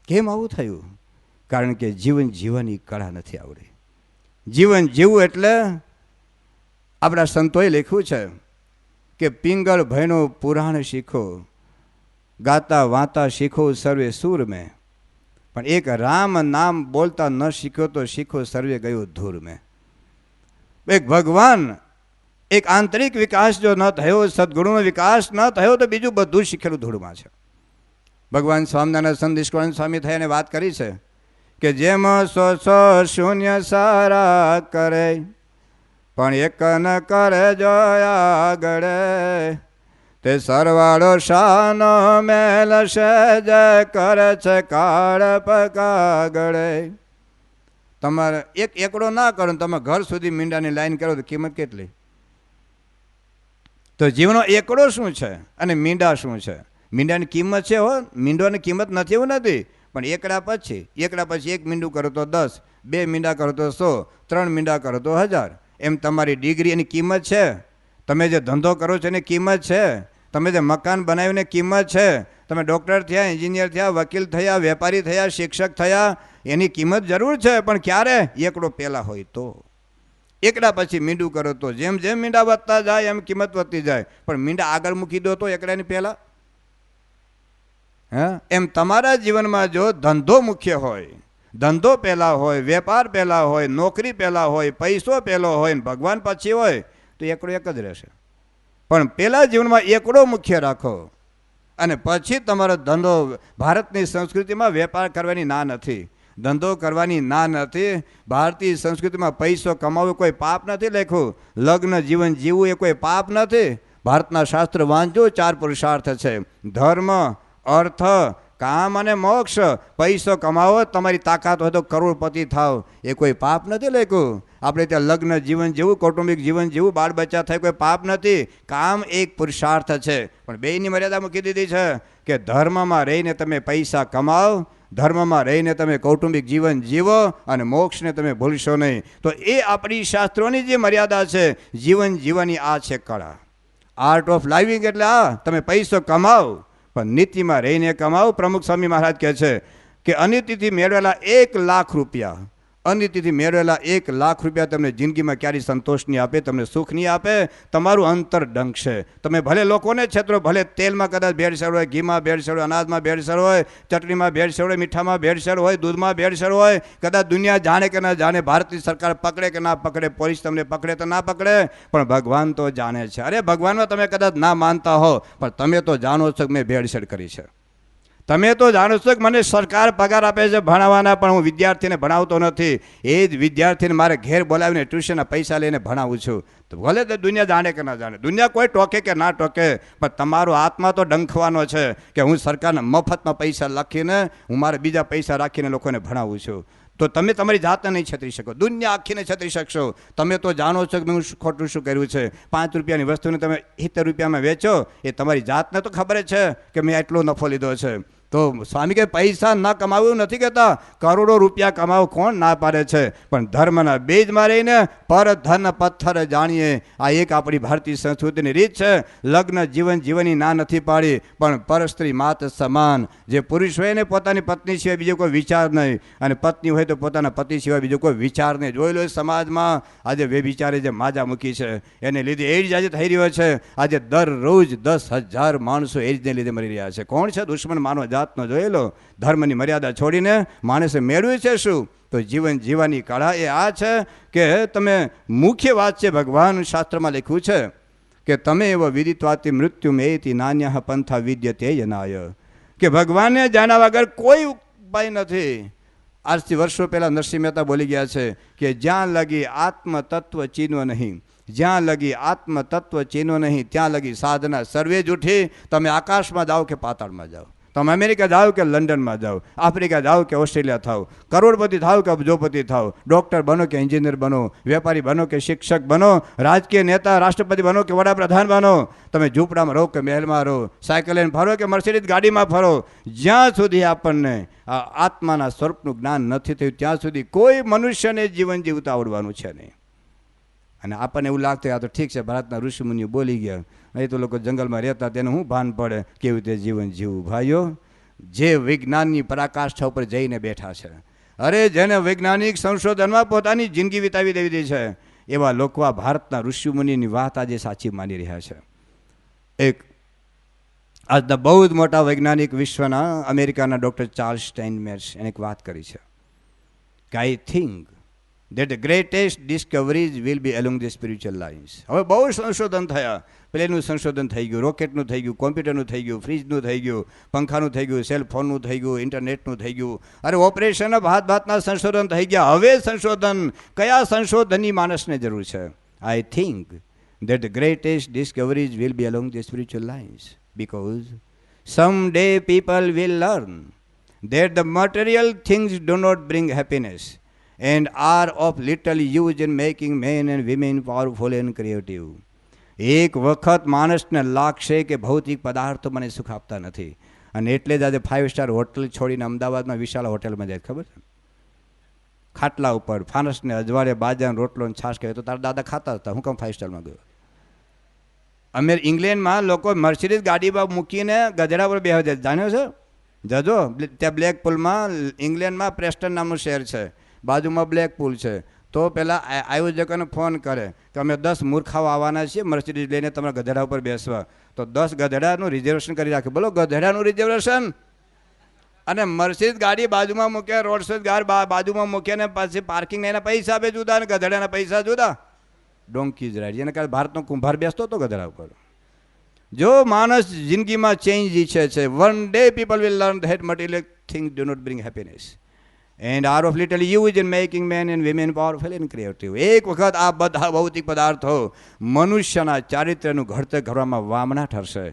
S1: કેમ આવું થયું? કારણ કે જીવન જીવવાની કળા નથી આવડી. જીવન જીવવું એટલે આપણા સંતોએ લખ્યું છે કે પિંગળ ભયનો પુરાણ શીખો, ગાતા વાતા શીખો સર્વે સૂર મેં, પણ એક રામ નામ બોલતા ન શીખ્યો તો શીખો સર્વે ગયો ધૂર મેં. એક ભગવાન, એક આંતરિક વિકાસ જો ન થયો, સદગુણોનો વિકાસ ન થયો તો બીજું બધું શીખેલું ધૂળમાં છે. ભગવાન સ્વામિનારાયણ સંદેશવાળા સ્વામી થઈને વાત કરી છે કે જેમ 100 શૂન્ય સારા કરે, પણ એક ન કરે જો આગળે, તે સરવાળો શાનો મેલ છે જે કરે છે કાળ પકાગળે. તમારે એક એકડો ના કરો, તમે ઘર સુધી મીંડાની લાઈન કરો તો કિંમત કેટલી? તો જીવનો એકડો શું છે અને મીંડા શું છે? મીંડાની કિંમત છે હો, મીંડોની કિંમત નથી એવું નથી, પણ એકડા પછી એક મીંડું કરો તો 10, 2 મીંડા કરો તો 100, 3 મીંડા કરો તો 1000. એમ તમારી ડિગ્રી એની કિંમત છે, તમે જે ધંધો કરો છો એની કિંમત છે, તમે જે મકાન બનાવીને કિંમત છે, તમે ડૉક્ટર થયા, એન્જિનિયર થયા, વકીલ થયા, વેપારી થયા, શિક્ષક થયા, એની કિંમત જરૂર છે, પણ ક્યારે? એકડો પહેલાં હોય તો. એકડા પછી મીંડું કરો તો જેમ જેમ મીંડા વધતા જાય એમ કિંમત વધતી જાય, પણ મીંડા આગળ મૂકી દો તો એકડાની પહેલાં. એમ તમારા જીવનમાં જો ધંધો મુખ્ય હોય, ધંધો પહેલાં હોય, વેપાર પહેલાં હોય, નોકરી પહેલાં હોય, પૈસો પહેલો હોય, ભગવાન પછી હોય, તો એકડો એક જ રહેશે. પણ પહેલાં જીવનમાં એકડો મુખ્ય રાખો અને પછી તમારો ધંધો. ભારતની સંસ્કૃતિમાં વેપાર કરવાની ના નથી, ધંધો કરવાની ના નથી. ભારતીય સંસ્કૃતિમાં પૈસો કમાવવો કોઈ પાપ નથી લખ્યું, લગ્ન જીવન જીવવું એ કોઈ પાપ નથી. ભારતના શાસ્ત્ર વાંચો, 4 પુરુષાર્થ છે: ધર્મ, અર્થ, કામ અને મોક્ષ. પૈસો કમાવો, તમારી તાકાત હોય તો કરોડપતિ થાવ, એ કોઈ પાપ નથી લખ્યું. આપણે ત્યાં લગ્ન જીવન જેવું, કૌટુંબિક જીવન જેવું, બાળ બચ્ચા થાય કોઈ પાપ નથી. કામ એક પુરુષાર્થ છે, પણ બેયની મર્યાદા મૂકી દીધી છે કે ધર્મમાં રહીને તમે પૈસા કમાઓ, ધર્મમાં રહીને તમે કૌટુંબિક જીવન જીવો અને મોક્ષને તમે ભૂલશો નહીં. તો એ આપણી શાસ્ત્રોની જે મર્યાદા છે, જીવન જીવવાની આ છે કળા. આર્ટ ઓફ લાઇવિંગ એટલે આ, તમે પૈસો કમાઓ પણ નીતિમાં રહીને કમાઓ. પ્રમુખ સ્વામી મહારાજ કહે છે કે અનિતિથી મેળવેલા 1 લાખ રૂપિયા, અનિતિથી મેળવેલા 1 લાખ રૂપિયા તમને જિંદગીમાં ક્યારેય સંતોષ નહીં આપે, તમને સુખ નહીં આપે, તમારું અંતર ડંખશે. તમે ભલે લોકોને છેતરો, ભલે તેલમાં કદાચ ભેળસેળ હોય, ઘીમાં ભેળસેળ હોય, અનાજમાં ભેળસેળ હોય, ચટણીમાં ભેળસેળ હોય, મીઠામાં ભેળસેળ હોય, દૂધમાં ભેળસેળ હોય, કદાચ દુનિયા જાણે કે ના જાણે, ભારતીય સરકાર પકડે કે ના પકડે, પોલીસ તમને પકડે તો ના પકડે, પણ ભગવાન તો જાણે છે. અરે ભગવાનમાં તમે કદાચ ના માનતા હો, પણ તમે તો જાણો છો કે મેં ભેળસેળ કરી છે. તમે તો જાણો છો કે મને સરકાર પગાર આપે છે ભણાવવાના, પણ હું વિદ્યાર્થીને ભણાવતો નથી. એ જ વિદ્યાર્થીને મારે ઘેર બોલાવીને ટ્યુશનના પૈસા લઈને ભણાવું છું. તો ભલે તો દુનિયા જાણે કે ના જાણે, દુનિયા કોઈ ટોકે કે ના ટોકે, પણ તમારો આત્મા તો ડંખવાનો છે કે હું સરકારના મફતમાં પૈસા લખીને, હું મારે બીજા પૈસા રાખીને લોકોને ભણાવું છું. તો તમે તમારી જાતને નહીં છેતરી શકો, દુનિયા આખીને છેતરી શકશો. તમે તો જાણો છો કે મેં ખોટું શું કર્યું છે. 5 રૂપિયાની વસ્તુને તમે 70 રૂપિયામાં વેચો, એ તમારી જાતને તો ખબર જ છે કે મેં એટલો નફો લીધો છે. તો સ્વામી કે પૈસા ના કમાવું નથી કહેતા, કરોડો રૂપિયા કમાવો કોણ ના પાડે છે, પણ ધર્મના બીજમાં રહીને પર ધન પથ્થર જાણીએ. આ એક આપણી ભારતીય સંસ્કૃતિની રીત છે. લગ્ન જીવન જીવનની ના નથી પાડી, પણ પરસ્ત્રી માત સમાન. જે પુરુષ હોય ને પોતાની પત્ની સિવાય બીજો કોઈ વિચાર નહીં, અને પત્ની હોય તો પોતાના પતિ સિવાય બીજો કોઈ વિચાર નહીં. જોઈ લો સમાજમાં આજે વ્યભિચારે જે માજા મૂકી છે, એને લીધે એડ્સ આજે થઈ રહ્યો છે. આજે દરરોજ 10,000 માણસો એડ્સને લીધે મરી રહ્યા છે. કોણ છે દુશ્મન માનવ જાતનો? જોઈ લો, ધર્મની મર્યાદા છોડીને માણસે મેળવ્યું છે શું? તો જીવન જીવવાની કળા એ આ છે કે તમે, મુખ્ય વાત છે, ભગવાન શાસ્ત્રમાં લખ્યું છે કે તમે એવો વિદિત્વાતિ મૃત્યુ મેતિ નાન્યઃ પંથા વિદ્યતે યનાય, કે ભગવાનને જાણ્યા વગર કોઈ ઉપાય નથી. આજથી વર્ષો પહેલાં નરસિંહ મહેતા બોલી ગયા છે કે જ્યાં લગી આત્મ તત્વ ચીનવો નહીં, જ્યાં લગી આત્મ તત્વ ચીનવો નહીં, ત્યાં લગી સાધના સર્વે જૂઠી. તમે આકાશમાં જાઓ કે પાતાળમાં જાઓ, તમે અમેરિકા જાઓ કે લંડનમાં જાઓ, આફ્રિકા જાઓ કે ઓસ્ટ્રેલિયા થાવ, કરોડપતિ થાવ કે અબજોપતિ થાવ, ડૉક્ટર બનો કે એન્જિનિયર બનો, વેપારી બનો કે શિક્ષક બનો, રાજકીય નેતા રાષ્ટ્રપતિ બનો કે વડાપ્રધાન બનો, તમે ઝૂંપડામાં રહો કે મહેલમાં રહો, સાયકલ લઈને ફરો કે મર્સિડીઝ ગાડીમાં ફરો, જ્યાં સુધી આપણને આત્માના સ્વરૂપનું જ્ઞાન નથી થયું ત્યાં સુધી કોઈ મનુષ્યને જીવન જીવતા આવડવાનું છે નહીં. અને આપણને એવું લાગતું આ તો ઠીક છે, ભારતના ઋષિમુનિઓ બોલી ગયા, એ તો લોકો જંગલમાં રહેતા, તેને શું ભાન પડે કેવી રીતે જીવન જીવવું. ભાઈઓ, જે વિજ્ઞાનની પરાકાષ્ઠા ઉપર જઈને બેઠા છે, અરે જેને વૈજ્ઞાનિક સંશોધનમાં પોતાની જિંદગી વિતાવી દેવી છે, એવા લોકો આ ભારતના ઋષિમુનિની વાત આજે સાચી માની રહ્યા છે. એક આજના બહુ જ મોટા વૈજ્ઞાનિક વિશ્વના અમેરિકાના ડૉક્ટર ચાર્લ્સ સ્ટાઇનમેયર્સ એને એક વાત કરી છે કે I think that the greatest discoveries will be along the spiritual lines. હવે બહુ સંશોધન થયા, પ્લેનનું સંશોધન થઈ ગયું, રોકેટનું થઈ ગયું, કોમ્પ્યુટરનું થઈ ગયું, ફ્રીજનું થઈ ગયું, પંખાનું થઈ ગયું, સેલફોનનું થઈ ગયું, ઇન્ટરનેટનું થઈ ગયું, અરે ઓપરેશન ભાતના સંશોધન થઈ ગયા. હવે સંશોધન, કયા સંશોધનની માણસને જરૂર છે? I think that the greatest discoveries will be along the spiritual lines, because someday people will learn that the material things do not bring happiness and are of little use in making men and women powerful and creative. એક વખત માણસને લાગશે કે ભૌતિક પદાર્થો મને સુખ આપતા નથી, અને એટલે જ આજે 5 સ્ટાર હોટલ છોડીને અમદાવાદમાં વિશાળ હોટલમાં જાય, ખબર છે? ખાટલા ઉપર ફાનસને અજવાળે બાજરાનો રોટલો ને છાશ કહેવાય તો તારા દાદા ખાતા હતા, હું કેમ 5 સ્ટારમાં ગયો? અમે ઇંગ્લેન્ડમાં લોકો મર્સિડીઝ ગાડીમાં મૂકીને ગધેડા પર બેહવા જાય, જાણ્યો છે? જજો ત્યાં બ્લેક પુલમાં, ઇંગ્લેન્ડમાં પ્રેસ્ટન નામનું શહેર છે, બાજુમાં બ્લેક પુલ છે, તો પેલા આયોજકોને ફોન કરે કે અમે 10 મૂર્ખાઓ આવવાના છીએ મર્સિડીઝ લઈને તમારા ગધેડા ઉપર બેસવા, તો 10 ગધેડાનું રિઝર્વેશન કરી રાખે. બોલો, ગધેડાનું રિઝર્વેશન! અને મર્સિડીઝ ગાડી બાજુમાં મૂકે, રોડ સાઈડ ગાડી બાજુમાં મૂકે ને પછી પાર્કિંગ એના પૈસા બે જુદા અને ગધેડાના પૈસા જુદા. ડોંકીઝ રાઈડ, એને કારણે ભારતનો કુંભાર બેસતો હતો ગધેડા ઉપર. જો માણસ જિંદગીમાં ચેન્જ ઈચ્છે છે, one day people will learn that material things do not bring happiness and are of little use in making men and women powerful and creative. એક વખત આ બધા ભૌતિક પદાર્થો મનુષ્યના ચારિત્ર્યનું ઘડતર કરવામાં વામના ઠરશે.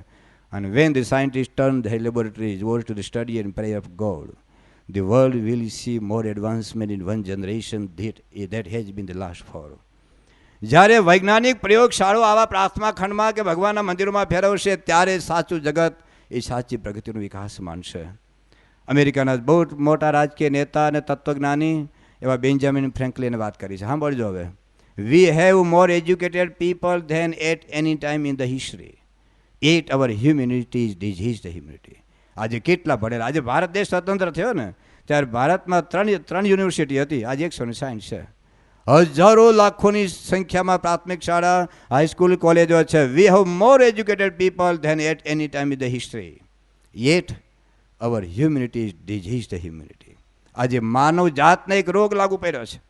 S1: And when the scientists turn their laboratories over to the study and prayer of God, the world will see more advancement in one generation that has been the last four. જ્યારે વૈજ્ઞાનિક પ્રયોગશાળો આવા પ્રાર્થના ખંડમાં કે ભગવાનના મંદિરોમાં ફેરવશે, ત્યારે સાચું જગત એ સાચી પ્રગતિનો વિકાસ માનશે. અમેરિકાના બહુ મોટા રાજકીય નેતા અને તત્વજ્ઞાની એવા બેન્જામિન ફ્રેન્કલિને વાત કરી છે, સાંભળજો હવે. We have more educated people than at any time in the history. Yet our humanity is diseased humanity. આજે કેટલા ભણેલા! આજે ભારત દેશ સ્વતંત્ર થયો ને ત્યારે ભારતમાં ત્રણ યુનિવર્સિટી હતી, આજે 160 છે. હજારો લાખોની સંખ્યામાં પ્રાથમિક શાળા, હાઈસ્કૂલ, કોલેજો છે. We have more educated people than at any time in the history. Yet our humanity is disease humanity. આજે માનવ જાતને એક રોગ લાગુ પડ્યો છે.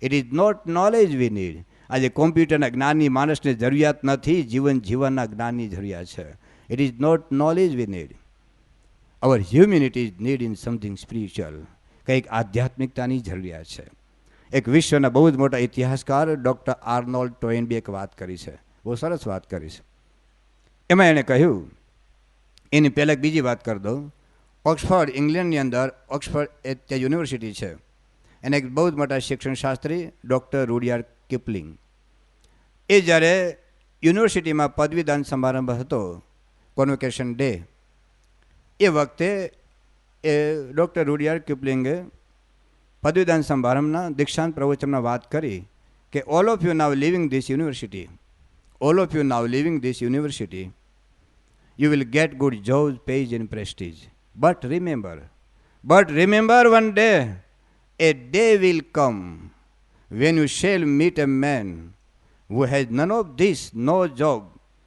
S1: It is not knowledge we need. આજે કોમ્પ્યુટરના જ્ઞાનની માણસને જરૂરિયાત નથી, જીવન જીવનના જ્ઞાનની જરૂરિયાત છે. It is not knowledge we need. Our humanity is need in something spiritual. કંઈક આધ્યાત્મિકતાની જરૂરિયાત છે. એક વિશ્વના બહુ જ મોટા ઇતિહાસકાર ડૉક્ટર આર્નોલ્ડ ટોઇનબી એક વાત કરી છે, બહુ સરસ વાત કરી છે. એમાં એણે કહ્યું, એની પહેલાં એક બીજી વાત કરી દઉં. ઓક્સફર્ડ, ઇંગ્લેન્ડની અંદર ઓક્સફર્ડ એ ત્યાં યુનિવર્સિટી છે, એને એક બહુ જ મોટા શિક્ષણશાસ્ત્રી ડૉક્ટર રૂડિયાર્ડ કિપલિંગ, એ જ્યારે યુનિવર્સિટીમાં પદવીદાન સમારંભ હતો, કોન્વોકેશન ડે, એ વખતે એ ડૉક્ટર રૂડિયાર્ડ કિપલિંગે પદવીદાન સમારંભના દીક્ષાંત પ્રવચનમાં વાત કરી કે all of you now living this university, all of you now living this university, you will get good jobs, page and Prestige, but remember one day, a day will come when you shall meet a man who has none of this, no job,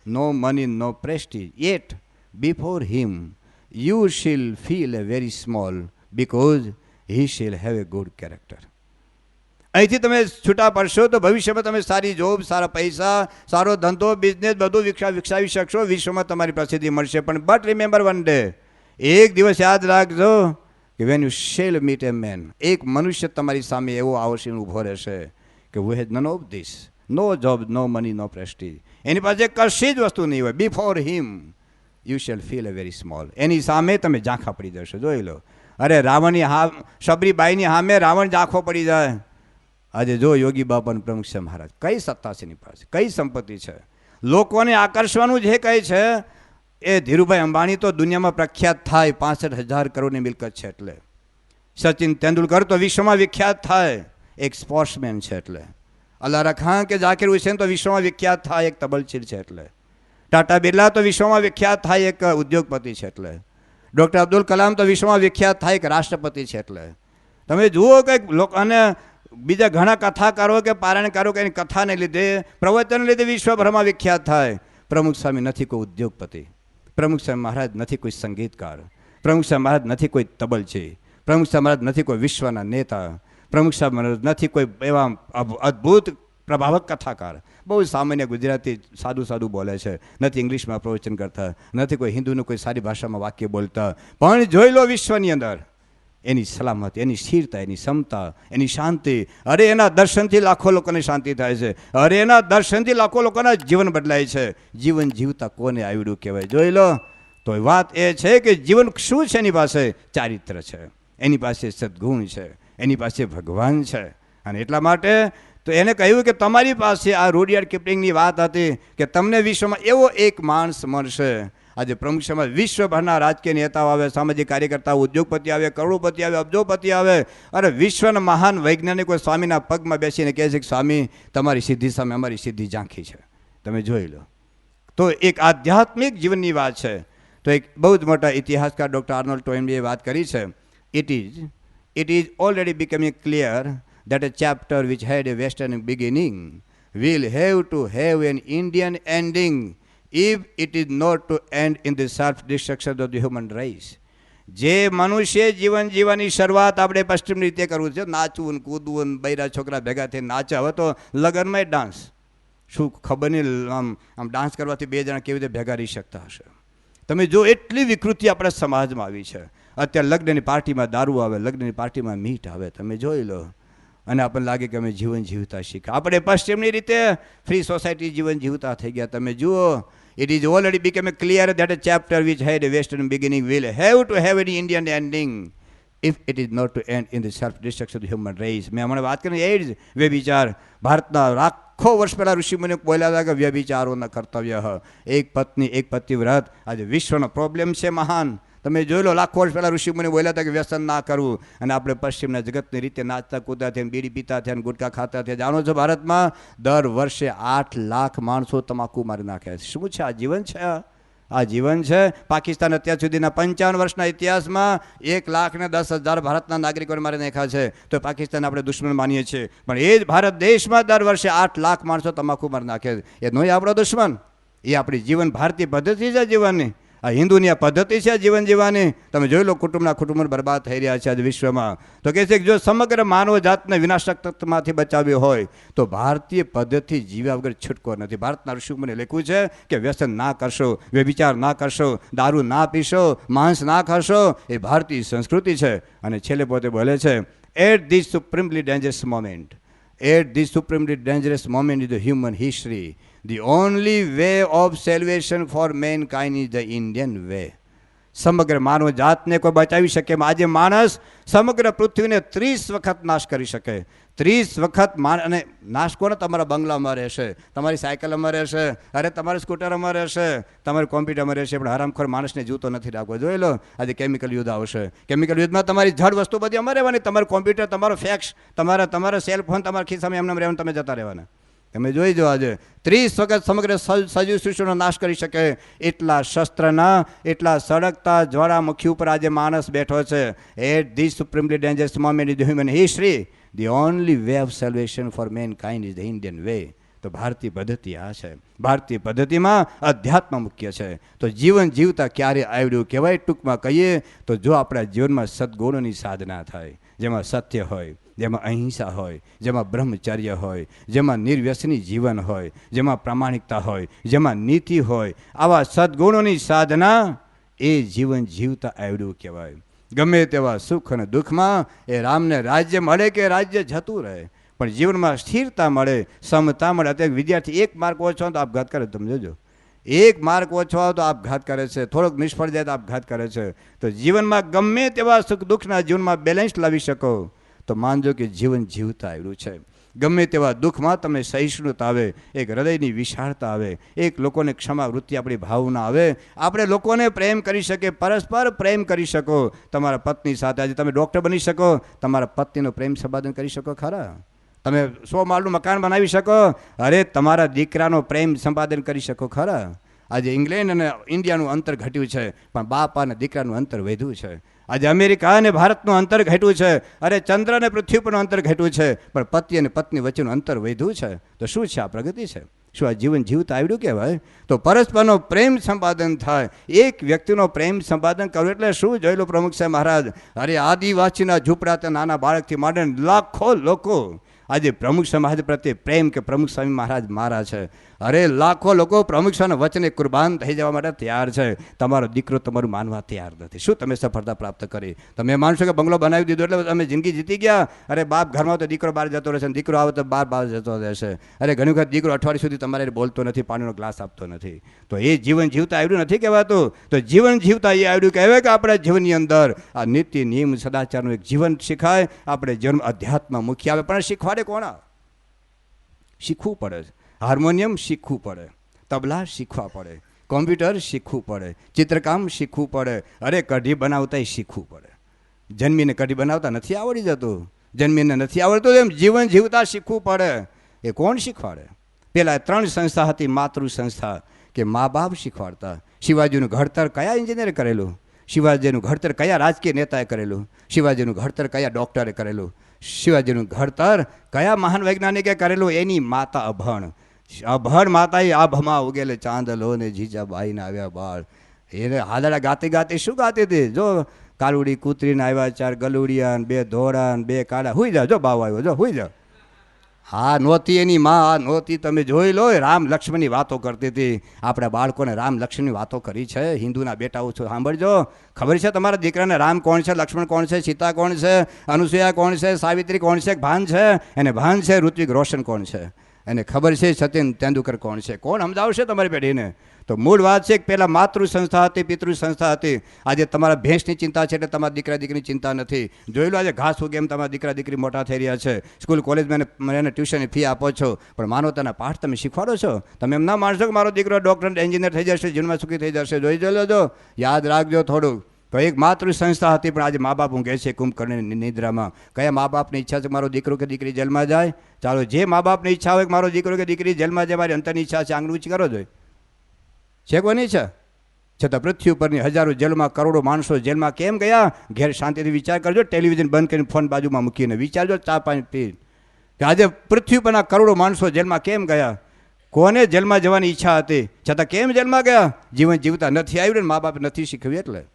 S1: no money, no prestige, yet before him you shall feel very small because he shall have a good character. અહીંથી તમે છૂટા પડશો તો ભવિષ્યમાં તમે સારી job, સારા પૈસા, સારો ધંધો, બિઝનેસ બધું વિકસાવી શકશો, વિશ્વમાં તમારી પ્રસિદ્ધિ મળશે. પણ બટ રિમેમ્બર વન ડે, એક દિવસ યાદ રાખજો કે when you shall meet a man, એક મનુષ્ય તમારી સામે એવો આવશે, ઊભો રહેશે કે who has none of this, no job, no money, no prestige, એની પાસે કશી જ વસ્તુ નહીં હોય. Before him you shall feel a very small, એની સામે તમે ઝાંખા પડી જશો. જોઈ લો, અરે રાવણની શબરીબાઈની સામે રાવણ ઝાંખો પડી જાય. આજે જો યોગી બાપાનું પ્રમુખ છે મહારાજ, કઈ સત્તા છે એની પાસે, કઈ સંપત્તિ છે, લોકોને આકર્ષવાનું જે કંઈ છે. એ ધીરુભાઈ અંબાણી તો દુનિયામાં પ્રખ્યાત થાય, 65,000 કરોડની મિલકત છે એટલે. સચિન તેંડુલકર તો વિશ્વમાં વિખ્યાત થાય, એક સ્પોર્ટ્સમેન છે એટલે. અલ્લાહ ખાન કે ઝાકિર હુસેન તો વિશ્વમાં વિખ્યાત થાય, એક તબલચીર છે એટલે. ટાટા બિરલા તો વિશ્વમાં વિખ્યાત થાય, એક ઉદ્યોગપતિ છે એટલે. ડૉક્ટર અબ્દુલ કલામ તો વિશ્વમાં વિખ્યાત થાય, એક રાષ્ટ્રપતિ છે એટલે. તમે જુઓ કંઈક લોકો, અને બીજા ઘણા કથાકારો કે પારાયણકારો કે એની કથાને લીધે, પ્રવચનને લીધે વિશ્વભરમાં વિખ્યાત થાય. પ્રમુખ સ્વામી નથી કોઈ ઉદ્યોગપતિ, પ્રમુખ સ્વામી મહારાજ નથી કોઈ સંગીતકાર, પ્રમુખ સ્વામી મહારાજ નથી કોઈ તબલચી, પ્રમુખ સ્વામી મહારાજ નથી કોઈ વિશ્વના નેતા, પ્રમુખ સ્વામી મહારાજ નથી કોઈ એવા અદ્ભુત પ્રભાવક કથાકાર. બહુ સામાન્ય ગુજરાતી સાદું સાદું બોલે છે, નથી ઇંગ્લિશમાં પ્રવચન કરતા, નથી કોઈ હિન્દુનું કોઈ સારી ભાષામાં વાક્ય બોલતા. પણ જોઈ લો વિશ્વની અંદર એની સલામતી, એની સ્થિરતા, એની ક્ષમતા, એની શાંતિ. અરે એના દર્શનથી લાખો લોકોને શાંતિ થાય છે. અરે એના દર્શનથી લાખો લોકોના જીવન બદલાય છે. જીવન જીવતા કોને આવડ્યું કહેવાય. જોઈ લો, તો વાત એ છે કે જીવન શું છે? એની પાસે ચારિત્ર છે, એની પાસે સદગુણ છે, એની પાસે ભગવાન છે. અને એટલા માટે તો એને કહ્યું કે તમારી પાસે આ રૂડિયાર્ડ કિપલિંગની વાત હતી કે તમને વિશ્વમાં એવો એક માણસ મળશે. આજે પ્રમુખ સમાજ વિશ્વભરના રાજકીય નેતાઓ આવે, સામાજિક કાર્યકર્તાઓ, ઉદ્યોગપતિ આવે, કરોડોપતિ આવે, અબજોપતિ આવે, અરે વિશ્વના મહાન વૈજ્ઞાનિકો સ્વામીના પગમાં બેસીને કહે છે કે સ્વામી તમારી સિદ્ધિ સામે અમારી સિદ્ધિ ઝાંખી છે, તમે જોઈ લો. તો એક આધ્યાત્મિક જીવનની વાત છે. તો એક બહુ જ મોટા ઇતિહાસકાર ડૉક્ટર આર્નોલ્ડ ટોઇનબીએ વાત કરી છે. It is already becoming clear that a chapter which had a western beginning will have to have an Indian ending if it is not to end in the self-destruction of the human race. જે મનુષ્ય જીવન જીવવાની શરૂઆત આપણે પશ્ચિમ રીતે કરવું છે, નાચવું ને કૂદવું ને બૈરા છોકરા ભેગા થઈને નાચે. હવે તો લગ્નમાં ડાન્સ, શું ખબર નહીં આમ ડાન્સ કરવાથી બે જણા કેવી રીતે ભેગા રહી શકતા હશે. તમે જો એટલી વિકૃતિ આપણા સમાજમાં આવી છે. અત્યારે લગ્નની પાર્ટીમાં દારૂ આવે, લગ્નની પાર્ટીમાં મીઠ આવે, તમે જોઈ લો. અને આપણને લાગે કે અમે જીવન જીવતા શીખ્યા. આપણે પશ્ચિમની રીતે ફ્રી સોસાયટી જીવન જીવતા થઈ ગયા. તમે જુઓ, it is already become clear that a chapter which had a western beginning will have to have an Indian ending if it is not to end in the self destruction of human race. મેં હમણાં વાત કરી ads, વ્યભિચાર. ભારતના લાખો વર્ષ પહેલાં ઋષિમુનિઓ બોલ્યા હતા કે વ્યભિચારોના કર્તવ્ય, એક પત્ની એક પતિ વ્રત. આજે વિશ્વનો પ્રોબ્લેમ છે મહાન. તમે જોઈ લો, લાખો વર્ષ પહેલાં ઋષિમુનિ બોલ્યા હતા કે વ્યસન ના કરવું. અને આપણે પશ્ચિમના જગતની રીતે નાચતા કૂદતા થયા, બીડી પીતા થયા, ગુટકા ખાતા થયા. જાણો છો, ભારતમાં દર વર્ષે 8 લાખ માણસો તમાકુ મારી નાખ્યા છે. શું છે આ જીવન? છે આ જીવન છે? પાકિસ્તાન અત્યાર સુધીના 55 વર્ષના ઇતિહાસમાં 1,10,000 ભારતના નાગરિકોને મારી નાખ્યા છે. તો પાકિસ્તાન આપણે દુશ્મન માનીએ છીએ, પણ એ જ ભારત દેશમાં દર વર્ષે 8 લાખ માણસો તમાકુ મારી નાખે છે. એ નહીં આપણો દુશ્મન, એ આપણી જીવન ભારતીય પદ્ધતિ છે જીવનની. આ હિન્દુની આ પદ્ધતિ છે જીવન જીવવાની. તમે જોઈ લો, કુટુંબ બરબાદ થઈ રહ્યા છે આજે વિશ્વમાં. તો કહે છે કે જો સમગ્ર માનવ જાતને વિનાશક તત્વમાંથી બચાવ્યો હોય તો ભારતીય પદ્ધતિ જીવ્યા વગર છૂટકો નથી. ભારતના ઋષિમુનિએ લખ્યું છે કે વ્યસન ના કરશો, વ્યભિચાર ના કરશો, દારૂ ના પીશો, માંસ ના ખાશો. એ ભારતીય સંસ્કૃતિ છે. અને છેલ્લે પોતે બોલે છે, at this supremely dangerous moment, at this supremely dangerous moment is the human history. The only way of salvation for mankind is the Indian way. સમગ્ર માનવ જાતને કોઈ બચાવી શકે? આજે માણસ સમગ્ર પૃથ્વીને 30 વખત નાશ કરી શકે. 30 વખત. અને નાશ કોને? તમારા બંગલામાં રહેશે, તમારી સાયકલમાં રહેશે, અરે તમારા સ્કૂટરમાં રહેશે, તમારી કોમ્પ્યુટરમાં રહેશે. પણ હરામખોર માણસને જીવતો નથી રાખવો. જોઈ લો, આજે કેમિકલ યુદ્ધ આવશે. કેમિકલ યુદ્ધમાં તમારી જડ વસ્તુ બધી અમારે રહેવાની. તમારું કોમ્પ્યુટર, તમારો ફેક્સ, તમારા સેલફોન તમારા ખિસ્સામાં એમને રહેવાનું, તમે જતા રહેવાના. તમે જોઈ જો, આજે 30 વખત સમગ્ર સજીવ સૃષ્ટિનો નાશ કરી શકે એટલા શસ્ત્રના, એટલા સળગતા જ્વાળામુખી ઉપર આજે માણસ બેઠો છે. At this supremely dangerous moment in the human history, the only way of salvation for mankind is the Indian way. તો ભારતીય પદ્ધતિ આ છે. ભારતીય પદ્ધતિમાં અધ્યાત્મ મુખ્ય છે. તો જીવન જીવતા ક્યારે આવડ્યું કહેવાય? ટૂંકમાં કહીએ તો જો આપણા જીવનમાં સદગુણોની સાધના થાય, જેમાં સત્ય હોય, જેમાં અહિંસા હોય, જેમાં બ્રહ્મચર્ય હોય, જેમાં નિર્વ્યસની જીવન હોય, જેમાં પ્રામાણિકતા હોય, જેમાં નીતિ હોય, આવા સદગુણોની સાધના, એ જીવન જીવતા આવડ્યું કહેવાય. ગમે તેવા સુખ અને દુઃખમાં એ રામને રાજ્ય મળે કે રાજ્ય જતું રહે, પણ જીવનમાં સ્થિરતા મળે, સમતા મળે. અત્યારે વિદ્યાર્થી 1 માર્ક ઓછો તો આપઘાત કરે. તમે જોજો, 1 માર્ક ઓછો આવે તો આપઘાત કરે છે, થોડોક નિષ્ફળ જાય તો આપઘાત કરે છે. તો જીવનમાં ગમે તેવા સુખ દુઃખના જીવનમાં બેલેન્સ લાવી શકો તો માનજો કે જીવન જીવતા આવ્યું છે. ગમે તેવા દુઃખમાં તમને સહિષ્ણુતા આવે, એક હૃદયની વિશાળતા આવે, એક લોકોને ક્ષમાવૃત્તિ આપણી ભાવના આવે, આપણે લોકોને પ્રેમ કરી શકીએ, પરસ્પર પ્રેમ કરી શકો. તમારા પત્ની સાથે આજે તમે ડૉક્ટર બની શકો, તમારા પત્નીનો પ્રેમ સંપાદન કરી શકો ખરા? તમે 100 માળનું મકાન બનાવી શકો, અરે તમારા દીકરાનો પ્રેમ સંપાદન કરી શકો ખરા? આજે ઇંગ્લેન્ડ અને ઇન્ડિયાનું અંતર ઘટ્યું છે, પણ બાપ અને દીકરાનું અંતર વધ્યું છે. આજે અમેરિકા અને ભારતનું અંતર ઘટ્યું છે, અરે ચંદ્ર અને પૃથ્વી પરનું અંતર ઘટ્યું છે, પણ પતિ અને પત્ની વચ્ચેનું અંતર વધ્યું છે. તો શું છે? આ પ્રગતિ છે. શું આ જીવન જીવતા આવડ્યું કહેવાય? તો પરસ્પરનો પ્રેમ સંપાદન થાય. એક વ્યક્તિનો પ્રેમ સંપાદન કરવું એટલે શું? જોઈ લો પ્રમુખ સાહેબ મહારાજ, અરે આદિવાસીના ઝૂંપડા, નાના બાળકથી માંડીને લાખો લોકો આજે પ્રમુખ સમાજ પ્રત્યે પ્રેમ કે પ્રમુખ સ્વામી મહારાજ મારા છે. અરે લાખો લોકો પ્રમુખ સ્વામીના વચને કુરબાન થઈ જવા માટે તૈયાર છે. તમારો દીકરો તમારું માનવા તૈયાર નથી. શું તમે સફળતા પ્રાપ્ત કરી? તમે માનશો કે બંગલો બનાવી દીધો એટલે તમે જિંદગી જીતી ગયા? અરે બાપ ઘરમાં તો દીકરો બહાર જતો રહેશે, દીકરો આવે તો બહાર જતો રહેશે. અરે ઘણી વખત દીકરો અઠવાડિયા સુધી તમારે બોલતો નથી, પાણીનો ગ્લાસ આપતો નથી. તો એ જીવન જીવતા આવડ્યું નથી કહેવાતું. તો જીવન જીવતા એ આવડ્યું કહેવાય કે આપણા જીવનની અંદર આ નીતિ નિયમ સદાચારનું એક જીવન શીખાય. આપણે જીવન અધ્યાત્મ મુખ્ય આવે, પણ શીખવાડે કોણ? શીખવું પડે, હાર્મોનિયમ શીખવું પડે, તબલા શીખવા પડે, કોમ્પ્યુટર શીખવું પડે, ચિત્રકામ શીખવું પડે, અરે કઢી બનાવતાય શીખવું પડે. જન્મીને કઢી બનાવતા નથી આવડી જતું, જન્મીને નથી આવડતું એમ જીવન જીવતા શીખવું પડે. એ કોણ શીખવાડે? પેલા 3 સંસ્થા હતી માતૃ સંસ્થા, કે મા બાપ શીખવાડતા. શિવાજીનું ઘડતર કયા એન્જિનિયરે કરેલું? શિવાજીનું ઘડતર કયા રાજકીય નેતાએ કરેલું? શિવાજીનું ઘડતર કયા ડૉક્ટરે કરેલું? શિવાજીનું ઘડતર કયા મહાન વૈજ્ઞાનિકે કરેલું? એની માતા અભણ, અભણ માતાએ આભમાં ઉગેલે ચાંદલો ને જીજાબાઈને આવ્યા બાળ. એને હાલડા ગાતી ગાતી શું ગાતી હતી? જો કાલુડી કૂતરીને આવ્યા 4 ગલુડિયા ને 2 ધોળા ને 2 કાળા. હુઈ જાઓ, જો બાવ આવ્યો, જો હુઈ જાઓ. હા નહોતી એની માં, આ નહોતી. તમે જોઈ લો, રામ લક્ષ્મણની વાતો કરતી હતી. આપણા બાળકોને રામ લક્ષ્મણની વાતો કરી છે. હિન્દુના બેટાઓ છો, સાંભળજો. ખબર છે તમારા દીકરાને રામ કોણ છે, લક્ષ્મણ કોણ છે, સીતા કોણ છે, અનુસૂયા કોણ છે, સાવિત્રી કોણ છે, ભાન છે? એને ભાન છે ઋત્વિક રોશન કોણ છે, એને ખબર છે સચિન તેંડુલકર કોણ છે. કોણ સમજાવશે તમારી પેઢીને? તો મૂળ વાત છે કે પહેલાં માતૃ સંસ્થા હતી, પિતૃ સંસ્થા હતી. આજે તમારા ભેંસની ચિંતા છે એટલે તમારા દીકરા દીકરીની ચિંતા નથી. જોઈ લો આજે ઘાસ ઉગે એમ તમારા દીકરા દીકરી મોટા થઈ રહ્યા છે. સ્કૂલ કોલેજમાં એને ટ્યુશનની ફી આપો છો, પણ માનવતાના પાઠ તમે શીખવાડો છો? તમે એમ ના માનશો કે મારો દીકરો ડૉક્ટર એન્જિનિયર થઈ જશે, જીવનમાં સુખી થઈ જશે. જોઈ લેજો, યાદ રાખજો થોડુંક. તો એક માતૃ સંસ્થા હતી, પણ આજે મા બાપ ઊંઘે છે કુંભકર્ણની નિદ્રામાં. કયા મા બાપની ઈચ્છા છે કે મારો દીકરો કે દીકરી જેલમાં જાય? ચાલો, જે મા બાપની ઈચ્છા હોય કે મારો દીકરો કે દીકરી જેલમાં જાય, મારી અંતરની ઈચ્છા છે, આંગળી ઊંચી કરો જોઈએ. છે કોની છે? છતાં પૃથ્વી ઉપરની હજારો જેલમાં, કરોડો માણસો જેલમાં કેમ ગયા? ઘેર શાંતિથી વિચાર કરજો, ટેલિવિઝન બંધ કરીને ફોન બાજુમાં મૂકીને વિચારજો, ચા પાણી પી, કે આજે પૃથ્વી પરના કરોડો માણસો જેલમાં કેમ ગયા? કોને જેલમાં જવાની ઈચ્છા હતી, છતાં કેમ જેલમાં ગયા? જીવન જીવતા નથી આવ્યું ને મા બાપ નથી શીખવ્યું એટલે.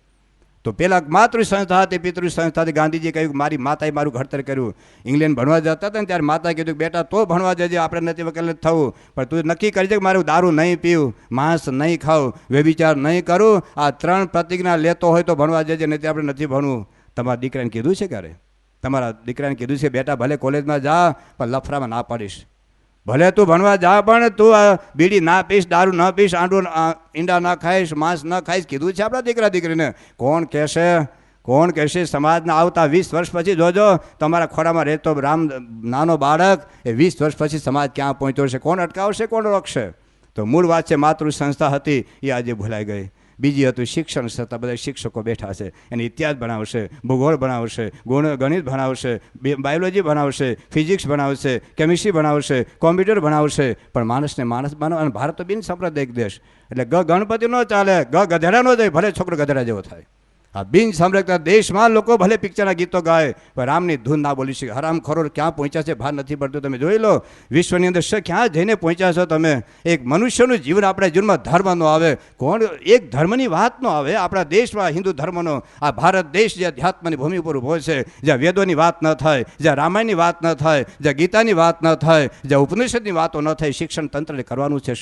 S1: તો પહેલાં માતૃ સંસ્થા હતી, પિતૃ સંસ્થા હતી. ગાંધીજીએ કહ્યું મારી માતાએ મારું ઘડતર કર્યું. ઇંગ્લેન્ડ ભણવા જતા હતા ને ત્યારે માતાએ કીધું કે બેટા તો ભણવા જજે, આપણે નથી વકીલ થવું, પણ તું નક્કી કરી છે કે મારું દારૂ નહીં પીવું, માંસ નહીં ખાવું, વ્યભિચાર નહીં કરું. આ 3 પ્રતિજ્ઞા લેતો હોય તો ભણવા જજે, નહીં આપણે નથી ભણવું. તમારા દીકરાને કીધું છે ક્યારે? તમારા દીકરાને કીધું છે બેટા ભલે કોલેજમાં જા, પણ લફરામાં ના પાડીશ. ભલે તું ભણવા જા, પણ તું બીડી ના પીશ, દારૂ ન પીશ, ઈંડા ના ખાઈશ, માંસ ન ખાઈશ. કીધું છે આપણા દીકરા દીકરીને. કોણ કહેશે? કોણ કહેશે? સમાજના આવતા 20 વર્ષ પછી જોજો, તમારા ખોરામાં રહેતો રામ નાનો બાળક એ 20 વર્ષ પછી સમાજ ક્યાં પહોંચ્યો છે? કોણ અટકાવશે, કોણ રોકશે? તો મૂળ વાત છે માતૃ સંસ્થા હતી, એ આજે ભૂલાઈ ગઈ. બીજી હતું શિક્ષણ સંસ્થા. બધા શિક્ષકો બેઠા છે, એને ઇતિહાસ ભણાવશે, ભૂગોળ ભણાવશે, ગણિત ભણાવશે, બાયોલોજી ભણાવશે, ફિઝિક્સ ભણાવશે, કેમિસ્ટ્રી ભણાવશે, કોમ્પ્યુટર ભણાવશે. પણ માણસને માણસ બનાવે. અને ભારત તો બિન સાંપ્રદાયિક દેશ, એટલે ગણપતિ ન ચાલે, ગધેડા ન જાય, ભલે છોકરો ગધેડા જેવો થાય. આ બિન સાંપ્રદાયિક દેશમાં લોકો ભલે પિક્ચરના ગીતો ગાય, પણ રામની ધૂન ના બોલી શકે. હરામખોરો ક્યાં પહોંચ્યા છે ભાર નથી પડતું. તમે જોઈ લો વિશ્વની અંદર ક્યાં જઈને પહોંચ્યા છો તમે. એક મનુષ્યનું જીવન આપણા જીવનમાં ધર્મ ન આવે, કોણ એક ધર્મની વાત ન આવે. આપણા દેશમાં હિન્દુ ધર્મનો આ ભારત દેશ જે અધ્યાત્મની ભૂમિ ઉપર ઊભો છે, જ્યાં વેદોની વાત ન થાય, જ્યાં રામાયણની વાત ન થાય, જ્યાં ગીતાની વાત ન થાય, જ્યાં ઉપનિષદની વાતો ન થાય, શિક્ષણ તંત્રને કરવાનું છે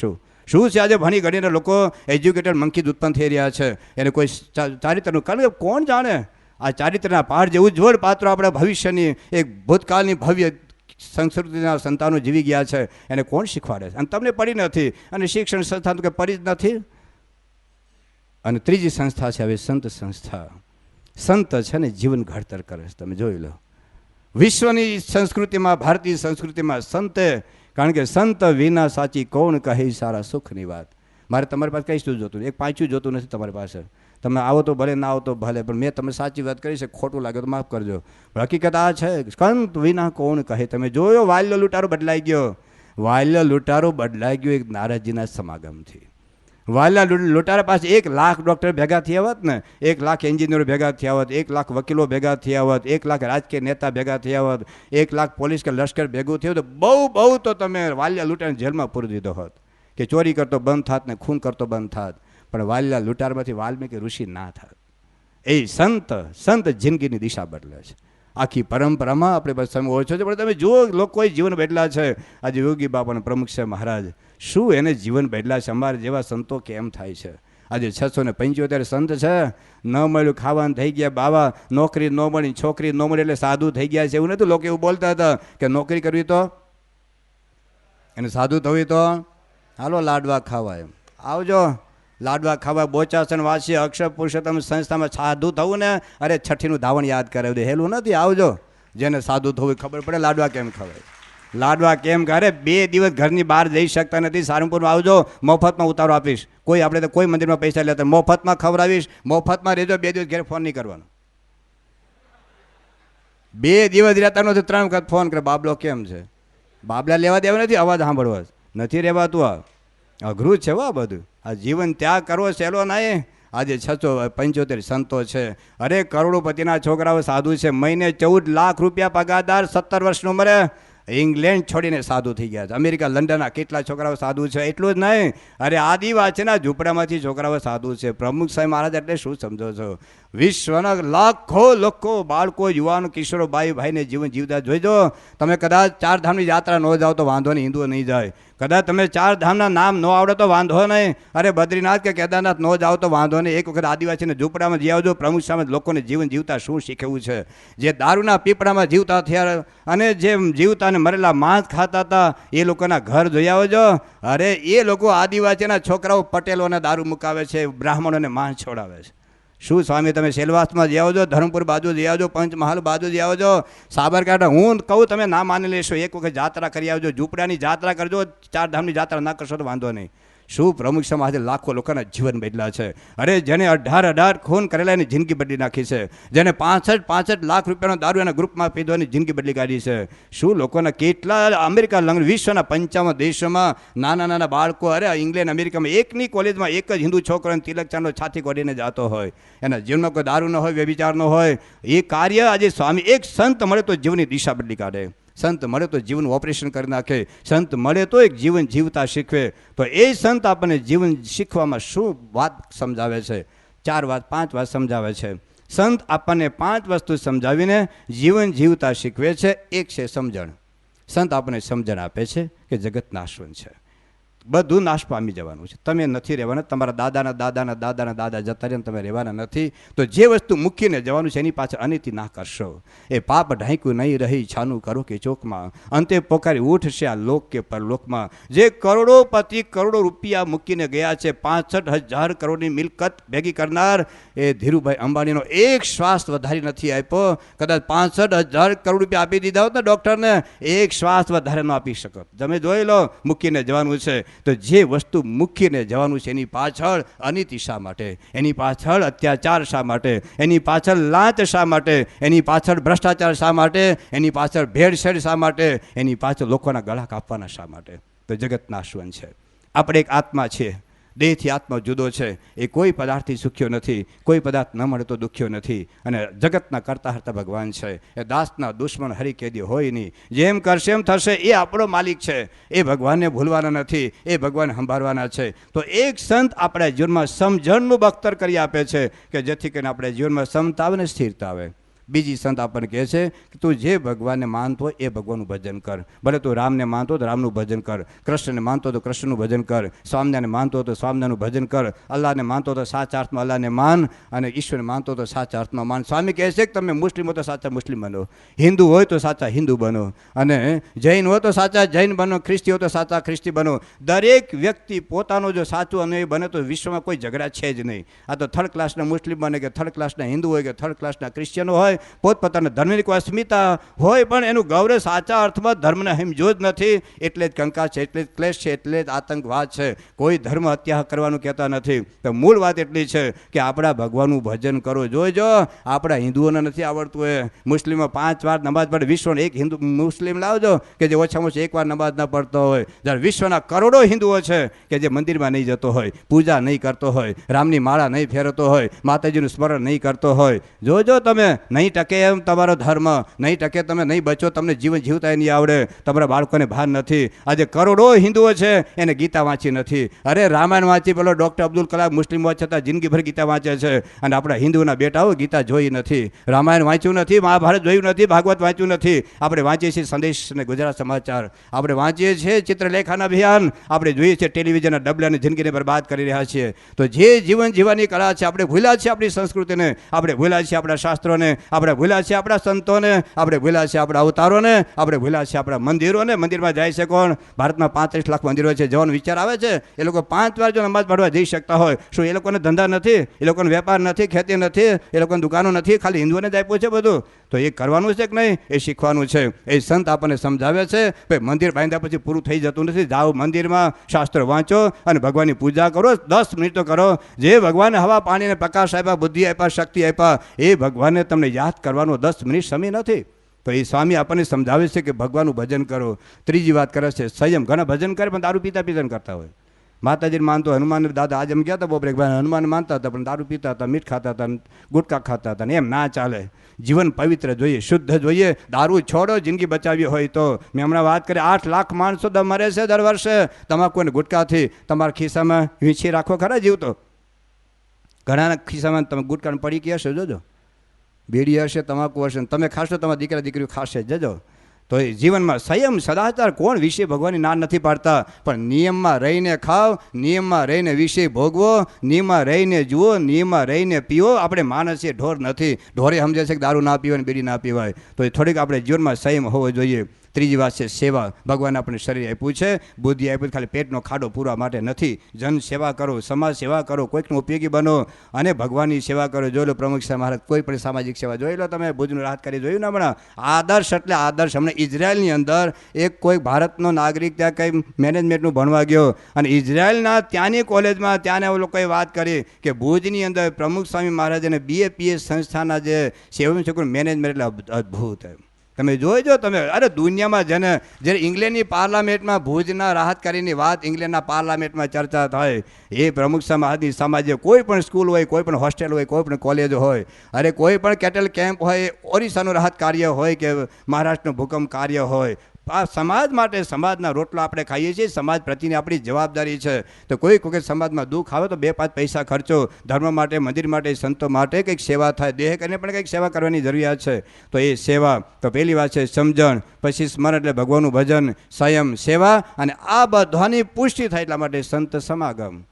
S1: શું છે? આજે ભણી ગણીને લોકો એજ્યુકેટેડ મંકી ઉત્પન્ન થઈ રહ્યા છે. એને કોઈ ચારિત્રનું કારણ કોણ જાણે? આ ચારિત્રના પાઠ જે ઉજ્જવળ પાત્રો આપણા ભવિષ્યની એક ભૂતકાળની ભવ્ય સંસ્કૃતિના સંતાનો જીવી ગયા છે, એને કોણ શીખવાડે છે? અને તમને પડી નથી, અને શિક્ષણ સંસ્થા તો કંઈ પડી જ નથી. અને ત્રીજી સંસ્થા છે હવે સંત સંસ્થા. સંત છે ને જીવન ઘડતર કરે છે. તમે જોઈ લો વિશ્વની સંસ્કૃતિમાં, ભારતીય સંસ્કૃતિમાં સંતે, કારણ કે સંત વિના સાચી કોણ કહે સારા સુખની વાત. મારે તમારી પાસે કઈ શું જોતું? એક પાંચું જોતું નથી તમારી પાસે. તમે આવો તો ભલે, ના આવો તો ભલે, પણ મેં તમે સાચી વાત કરી છે, ખોટું લાગે તો માફ કરજો. હકીકત આ છે, સંત વિના કોણ કહે. તમે જોયો વાલ્ય લૂંટારો બદલાઈ ગયો. વાલ્ય લૂંટારો બદલાઈ ગયો એક નારદજીના સમાગમથી. વાલ્યા લૂંટારા પાસે 1 લાખ ડૉક્ટર ભેગા થયા હોત ને, 1 લાખ એન્જિનિયરો ભેગા થયા હોત, 1 લાખ વકીલો ભેગા થયા હોત, 1 લાખ રાજકીય નેતા ભેગા થયા હોત, 1 લાખ પોલીસ કે લશ્કર ભેગું થયું તો બહુ તો તમે વાલ્યા લૂંટાને જેલમાં પૂરી દીધો હોત, કે ચોરી કરતો બંધ થાત ને ખૂન કરતો બંધ થાત. પણ વાલ્યા લૂંટારમાંથી વાલ્મીકી ઋષિ ના થાત. એ સંત જિંદગીની દિશા બદલે છે. આખી પરંપરામાં આપણે બસ સમય ઓછો છે, પણ તમે જુઓ લોકોએ જીવન બદલા છે. આજે યોગી બાપાના પ્રમુખ છે મહારાજ, શું એને જીવન બદલા છે? અમારા જેવા સંતો કેમ થાય છે? આજે 675 સંત છે, ન મળ્યું ખાવાનું થઈ ગયા બાવા, નોકરી ન મળી, છોકરી ન મળી એટલે સાધુ થઈ ગયા છે. એવું નથી. લોકો એવું બોલતા હતા કે નોકરી કરવી તો એને સાધુ થવી તો હાલો લાડવા ખાવા, એમ આવજો લાડવા ખાવા. બોચાસન વાસી અક્ષર પુરુષોત્તમ સંસ્થામાં સાધુ થવું ને, અરે છઠ્ઠીનું ધાવણ યાદ કરાવી દે, હેલું નથી. આવજો, જેને સાધુ થવું ખબર પડે લાડવા કેમ ખવાય. લાડવા કેમ કરે? 2 દિવસ ઘરની બહાર જઈ શકતા નથી. સારંગપુરમાં આવજો, મફતમાં ઉતારો આપીશ. કોઈ આપણે તો કોઈ મંદિરમાં પૈસા લેતા, મફતમાં ખવડાવીશ, મફતમાં રહેજો. 2 દિવસ ઘરે ફોન નહીં કરવાનો. 2 દિવસ રહેતા નથી, 3 વખત ફોન કરે, બાબલો કેમ છે? બાબલા લેવા દેવા નથી, અવાજ સાંભળવા નથી રહેવાતું. આ અઘરું છે આ બધું. આ જીવન ત્યાગ કરવો સહેલો નહીં. આજે 675 સંતો છે. અરે કરોડોપતિના છોકરાઓ સાધુ છે. મહિને 14 લાખ રૂપિયા પગારદાર, 17 વર્ષની ઉંમરે ઇંગ્લેન્ડ છોડીને સાધુ થઈ ગયા છે. અમેરિકા, લંડનના કેટલા છોકરાઓ સાધુ છે. એટલું જ નહીં, અરે આદિવાસીના ઝૂંપડામાંથી છોકરાઓ સાધુ છે. પ્રમુખ સાહેબ મહારાજ એટલે શું સમજો છો? વિશ્વના લાખો લોકો, બાળકો, યુવાનો, કિશોરો, ભાઈને જીવન જીવતા જોઈજો. તમે કદાચ 4 ધામની યાત્રા ન જાઓ તો વાંધો નહીં, હિન્દુઓ નહીં જાય. કદાચ તમે 4 ધામના નામ ન આવડે તો વાંધો નહીં. અરે બદ્રીનાથ કે કેદારનાથ ન જાઓ તો વાંધો નહીં. એક વખત આદિવાસીને ઝૂંપડામાં જઈ આવજો. પ્રમુખ સામે લોકોને જીવન જીવતા શું શીખવું છે? જે દારૂના પીપળામાં જીવતા થયા અને જે જીવતા અને મરેલા માંસ ખાતા હતા એ લોકોના ઘર જોઈ આવજો. અરે એ લોકો આદિવાસીના છોકરાઓ પટેલોને દારૂ મુકાવે છે, બ્રાહ્મણોને માંસ છોડાવે છે. શું સ્વામી તમે સેલવાસમાં જઈ આવજો, ધરમપુર બાજુ જઈ આવજો, પંચમહાલ બાજુ જઈ આવજો, સાબરકાંઠા. હું કહું તમે ના માની લેશો. એક વખત જાત્રા કરી આવજો, ઝૂંપડાની જાત્રા કરજો. 4 ધામની જાત્રા ના કરશો તો વાંધો નહીં. શું પ્રમુખ સમાજે લાખો લોકોના જીવન બદલ્યા છે. અરે જેને 18 ખૂન કરેલા એની જિંદગી બદલી નાખી છે. જેને 65 લાખ રૂપિયાનો દારૂ એના ગ્રુપમાં પીધો એની જિંદગી બદલી કાઢી છે. શું લોકોના કેટલા અમેરિકા, વિશ્વના 55 દેશોમાં નાના નાના બાળકો, અરે ઇંગ્લેન્ડ, અમેરિકામાં એકની કોલેજમાં એક જ હિન્દુ છોકરો તિલક ચાંદનો છાતી કોડીને જતો હોય. એના જીવનમાં કોઈ દારૂ ન હોય, વ્યભિચાર ન હોય. એ કાર્ય આજે સ્વામી, એક સંત મળે તો જીવનની દિશા બદલી કાઢે. સંત મળે તો જીવન ઓપરેશન કરી નાખે. સંત મળે તો એક જીવન જીવતા શીખવે. તો એ સંત આપણને જીવન શીખવામાં શું વાત સમજાવે છે? 4 વાત, 5 વાત સમજાવે છે. સંત આપણને 5 વસ્તુ સમજાવીને જીવન જીવતા શીખવે છે. એક છે સમજણ. સંત આપણને સમજણ આપે છે કે જગત નાશવંત છે, બધું નાશ પામી જવાનું છે. તમે નથી રહેવાના. તમારા દાદાના દાદાના દાદાના દાદા જતા રહે, તમે રહેવાના નથી. તો જે વસ્તુ મૂકીને જવાનું છે એની પાછળ અનિતિ ના કરશો. એ પાપ ઢાંક્યું નહીં રહી, છાનું કરો કે ચોકમાં, અંતે પોકારી ઉઠશે આ લોક કે પરલોકમાં. જે કરોડોપતિ કરોડો રૂપિયા મૂકીને ગયા છે, 65,000 કરોડની મિલકત ભેગી કરનાર એ ધીરુભાઈ અંબાણીનો એક શ્વાસ વધારી નથી આપ્યો. કદાચ 65,000 કરોડ રૂપિયા આપી દીધા હોત ને ડૉક્ટરને, એક શ્વાસ વધારે ન આપી શકો. તમે જોઈ લો, મૂકીને જવાનું છે. તો જે વસ્તુ મૂકીને જવાનું છે એની પાછળ અનીતિ શા માટે? એની પાછળ અત્યાચાર શા માટે? એની પાછળ લાંચ શા માટે? એની પાછળ ભ્રષ્ટાચાર શા માટે? એની પાછળ ભેળસેળ શા માટે? એની પાછળ લોકોના ગળા કાપવાના શા માટે? તો જગત નાશવંત છે. આપણે એક આત્મા છીએ, દેહથી આત્મા જુદો છે. એ કોઈ પદાર્થથી સુખ્યો નથી, કોઈ પદાર્થ ન મળે તો દુખ્યો નથી. અને જગતના કરતા હરતા ભગવાન છે. એ દાસના દુશ્મન હરી કેદી હોય નહીં. જેમ કરશે એમ થશે. એ આપણો માલિક છે. એ ભગવાનને ભૂલવાના નથી, એ ભગવાન સંભાળવાના છે. તો એક સંત આપણા જીવનમાં સમજણનું બખ્તર કરી આપે છે કે જેથી કરીને આપણે જીવનમાં સમતા આવે ને સ્થિરતા આવે. બીજી સંત આપણને કહે છે કે તું જે ભગવાનને માનતો હોય એ ભગવાનનું ભજન કર. ભલે તું રામને માનતો તો રામનું ભજન કર, કૃષ્ણને માનતો તો કૃષ્ણનું ભજન કર, સ્વામિનારાયણને માનતો તો સ્વામિનારાયણનું ભજન કર, અલ્લાહને માનતો તો સાચા અર્થમાં અલ્લાહને માન, અને ઈશ્વરને માનતો તો સાચા અર્થમાં માન. સ્વામી કહે છે કે તમે મુસ્લિમ હો તો સાચા મુસ્લિમ બનો, હિન્દુ હોય તો સાચા હિન્દુ બનો, અને જૈન હોય તો સાચા જૈન બનો, ખ્રિસ્તી હોય તો સાચા ખ્રિસ્તી બનો. દરેક વ્યક્તિ પોતાનો જો સાચું અનુયાયી બને તો વિશ્વમાં કોઈ ઝઘડા છે જ નહીં. આ તો થર્ડ ક્લાસના મુસ્લિમ બને કે થર્ડ ક્લાસના હિન્દુ હોય કે થર્ડ ક્લાસના ક્રિશ્ચિયનો હોય, પોતપોતાના ધર્મની કોઈ અસ્મિતા હોય પણ એનું ગૌરવ સાચા અર્થમાં ધર્મને હિમજો જ નથી. એટલે જ કંકાસ છે, એટલે જ ક્લેશ છે, એટલે જ આતંકવાદ છે. કોઈ ધર્મ હત્યા કરવાનું કહેતા નથી. તો મૂળ વાત એટલી છે કે આપણા ભગવાનનું ભજન કરો. જોઈજો, આપણા હિન્દુઓને નથી આવડતું. એ મુસ્લિમો 5 વાર નમાઝ પડે. વિશ્વનો એક હિન્દુ મુસ્લિમ લાવજો કે જે ઓછામાં ઓછો 1 વાર નમાઝ ન પડતો હોય. જ્યારે વિશ્વના કરોડો હિન્દુઓ છે કે જે મંદિરમાં નહીં જતો હોય, પૂજા નહીં કરતો હોય, રામની માળા નહીં ફેરવતો હોય, માતાજીનું સ્મરણ નહીં કરતો હોય. જોજો તમે, નહીં ટકે એમ તમારો ધર્મ, નહીં ટકે તમે નહીં બચો, તમને જીવન જીવતા નહીં આવડે, તમારા બાળકોને ભાન નથી. આજે કરોડો હિન્દુઓ છે એને ગીતા વાંચી નથી. અરે રામાયણ વાંચી પેલો ડૉક્ટર અબ્દુલ કલામ મુસ્લિમ હોવા છતાં જિંદગીભર ગીતા વાંચે છે. અને આપણા હિન્દુના બેટાઓ ગીતા જોઈ નથી, રામાયણ વાંચ્યું નથી, મહાભારત જોયું નથી, ભાગવત વાંચ્યું નથી. આપણે વાંચીએ છીએ સંદેશ અને ગુજરાત સમાચાર, આપણે વાંચીએ છીએ ચિત્રલેખાના અભિયાન, આપણે જોઈએ છીએ ટેલિવિઝનના ડબલાની જિંદગીને બરબાદ કરી રહ્યા છીએ. તો જે જીવન જીવવાની કળા છે, આપણે ભૂલ્યા છીએ આપણી સંસ્કૃતિને, આપણે ભૂલ્યા છીએ આપણા શાસ્ત્રોને, આપણે ભૂલ્યા છીએ આપણા સંતોને, આપણે ભૂલ્યા છીએ આપણા અવતારોને, આપણે ભૂલ્યા છીએ આપણા મંદિરોને. મંદિરમાં જાય છે કોણ? ભારતમાં 35 લાખ મંદિરો છે. જવાનો વિચાર આવે છે. એ લોકો 5 વાર જો નમાઝ પઢવા જઈ શકતા હોય, શું એ લોકોને ધંધા નથી? એ લોકોને વેપાર નથી, ખેતી નથી, એ લોકોને દુકાનો નથી? ખાલી હિન્દુઓને જ આપ્યું છે બધું? તો એ કરવાનું છે કે નહીં એ શીખવાનું છે. એ સંત આપણને સમજાવે છે ભાઈ મંદિર બાંધ્યા પછી પૂરું થઈ જતું નથી. જાઓ મંદિરમાં, શાસ્ત્ર વાંચો અને ભગવાનની પૂજા કરો. 10 મિનિટ તો કરો. જે ભગવાને હવા પાણીને પ્રકાશ આપ્યા, બુદ્ધિ આપ્યા, શક્તિ આપ્યા, એ ભગવાનને તમને યાદ કરવાનો 10 મિનિટ સમય નથી. તો એ સ્વામી આપણને સમજાવે છે કે ભગવાનનું ભજન કરો. ત્રીજી વાત કરે છે સંયમ. ઘણા ભજન કરે પણ દારૂ પીતા પીતા કરતા હોય. માતાજીને માનતો, હનુમાન દાદા આજે એમ ગયા હતા બપોરે હનુમાન માનતા હતા પણ દારૂ પીતા હતા, મીઠ ખાતા હતા, ગુટકા ખાતા હતા. એમ ના ચાલે. જીવન પવિત્ર જોઈએ, શુદ્ધ જોઈએ. દારૂ છોડો જિંદગી બચાવી હોય તો. મેં હમણાં વાત કરી 8 લાખ માણસો મરે છે દર વર્ષે તમાકુ અને ગુટકાથી. તમારા ખિસ્સામાં વીંછી રાખો ખરા જીવ તો. ઘણાના ખિસ્સામાં તમે ગુટકાને પડી ગયા હશે જોજો, બીડી હશે, તમાકુ હશે, તમે ખાશો તમારા દીકરા દીકરીઓ ખાશે જજો. તો એ જીવનમાં સંયમ સદાચાર કોણ વિષય ભગવાનની ના નથી પાડતા, પણ નિયમમાં રહીને ખાઓ, નિયમમાં રહીને વિષય ભોગવો, નિયમમાં રહીને જુઓ, નિયમમાં રહીને પીવો. આપણે માણસ છીએ, ઢોર નથી. ઢોરે સમજે છે કે દારૂ ના પીવાય, બીડી ના પીવાય. તો એ થોડીક આપણે જીવનમાં સંયમ હોવો જોઈએ. ત્રીજી વાત છે સેવા. ભગવાન આપણે શરીર આપ્યું છે, બુદ્ધિ આપ્યું, ખાલી પેટનો ખાડો પૂરવા માટે નથી. જન સેવા કરો, સમાજ સેવા કરો, કોઈકનો ઉપયોગી બનો અને ભગવાનની સેવા કરો. જોઈ લો પ્રમુખ સાહેબ મહારાજ કોઈ પણ સામાજિક સેવા જોઈ લો તમે. ભુજનું રાહત કરી જોયું ને હમણાં. આદર્શ એટલે આદર્શ. હમણાં ઇઝરાયલની અંદર એક કોઈ ભારતનો નાગરિક ત્યાં કંઈ મેનેજમેન્ટનું ભણવા ગયો અને ઇઝરાયલના ત્યાંની કોલેજમાં ત્યાંના લોકોએ વાત કરી કે ભુજની અંદર પ્રમુખ સ્વામી મહારાજ અને BAPS સંસ્થાના જે સેવન છોકરું મેનેજમેન્ટ એટલે અદ્ભુત. તમે જોઈજો તમે. અરે દુનિયામાં જેને જ્યારે ઇંગ્લેન્ડની પાર્લામેન્ટમાં ભુજના રાહતકારીની વાત ઇંગ્લેન્ડના પાર્લામેન્ટમાં ચર્ચા થાય, એ પ્રમુખ સમાજની સમાજે કોઈ પણ સ્કૂલ હોય, કોઈ પણ હોસ્ટેલ હોય, કોઈ પણ કોલેજ હોય, અરે કોઈ પણ કેટલ કેમ્પ હોય, ઓરિસ્સાનું રાહત કાર્ય હોય કે મહારાષ્ટ્રનું ભૂકંપ કાર્ય હોય, આ સમાજ માટે સમાજના રોટલા આપણે ખાઈએ છીએ. સમાજ પ્રત્યેની આપણી જવાબદારી છે. તો કોઈક વખત સમાજમાં દુઃખ આવે તો 2-5 પૈસા ખર્ચો. ધર્મ માટે, મંદિર માટે, સંતો માટે કંઈક સેવા થાય. દેહ કરીને પણ કંઈક સેવા કરવાની જરૂરિયાત છે. તો એ સેવા. તો પહેલી વાત છે સમજણ, પછી સ્મરણ એટલે ભગવાનનું ભજન, સંયમ, સેવા, અને આ બધાની પુષ્ટિ થાય એટલા માટે સંત સમાગમ.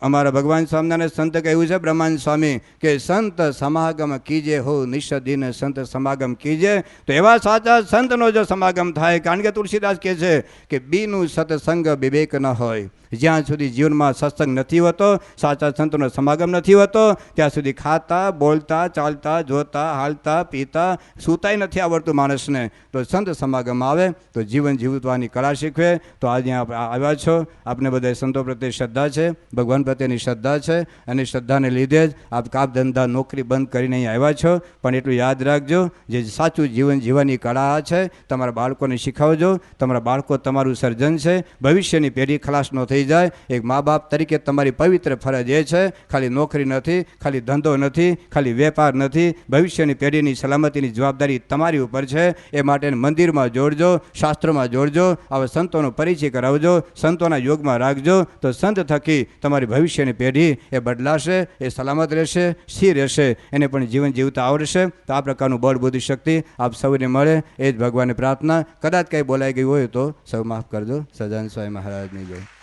S1: અમારા ભગવાન સ્વામિનારાયણ સંત કહ્યું છે બ્રહ્માનંદ સ્વામી કે સંત સમાગમ કીજે હો નિષદિન સંત સમાગમ કીજે. તો એવા સાચા સંતનો જો સમાગમ થાય, કારણ કે તુલસીદાસ કહે છે કે બીનું સત્સંગ વિવેક ન હોય. જ્યાં સુધી જીવનમાં સત્સંગ નથી હોતો, સાચા સંતોનો સમાગમ નથી હોતો, ત્યાં સુધી ખાતા, બોલતા, ચાલતા, જોતા, હાલતા, પીતા, સૂતાય નથી આવડતું માણસને. તો સંત સમાગમ આવે તો જીવન જીવવાની કળા શીખવે. તો આજે આપણે આવ્યા છો, આપણે બધા સંતો પ્રત્યે શ્રદ્ધા છે, ભગવાન પ્રત્યેની શ્રદ્ધા છે, અને શ્રદ્ધાને લીધે જ આપ કાપ ધંધા નોકરી બંધ કરીને અહીં આવ્યા છો. પણ એટલું યાદ રાખજો, જે સાચું જીવન જીવવાની કળા છે તમારા બાળકોને શીખવજો. તમારા બાળકો તમારું સર્જન છે. ભવિષ્યની પેઢી ખલાસ ન થઈ જાય. એક મા બાપ તરીકે તમારી પવિત્ર ફરજ એ છે, ખાલી નોકરી નથી, ખાલી ધંધો નથી, ખાલી વેપાર નથી. ભવિષ્યની પેઢીની સલામતીની જવાબદારી તમારી ઉપર છે. એ માટે મંદિરમાં જોડજો, શાસ્ત્રોમાં જોડજો, આવા સંતોનો પરિચય કરાવજો, સંતોના યોગમાં રાખજો. તો સંત થકી તમારી ભવિષ્યની પેઢી એ બદલાશે, એ સલામત રહેશે, સ્થિર રહેશે, એને પણ જીવન જીવતા આવડશે. તો આ પ્રકારનું બળ બુદ્ધિ શક્તિ આપ સૌને મળે એ જ ભગવાનની પ્રાર્થના. કદાચ કંઈ બોલાઈ ગયું હોય તો સૌ માફ કરજો. સજાન સ્વામી મહારાજની જય.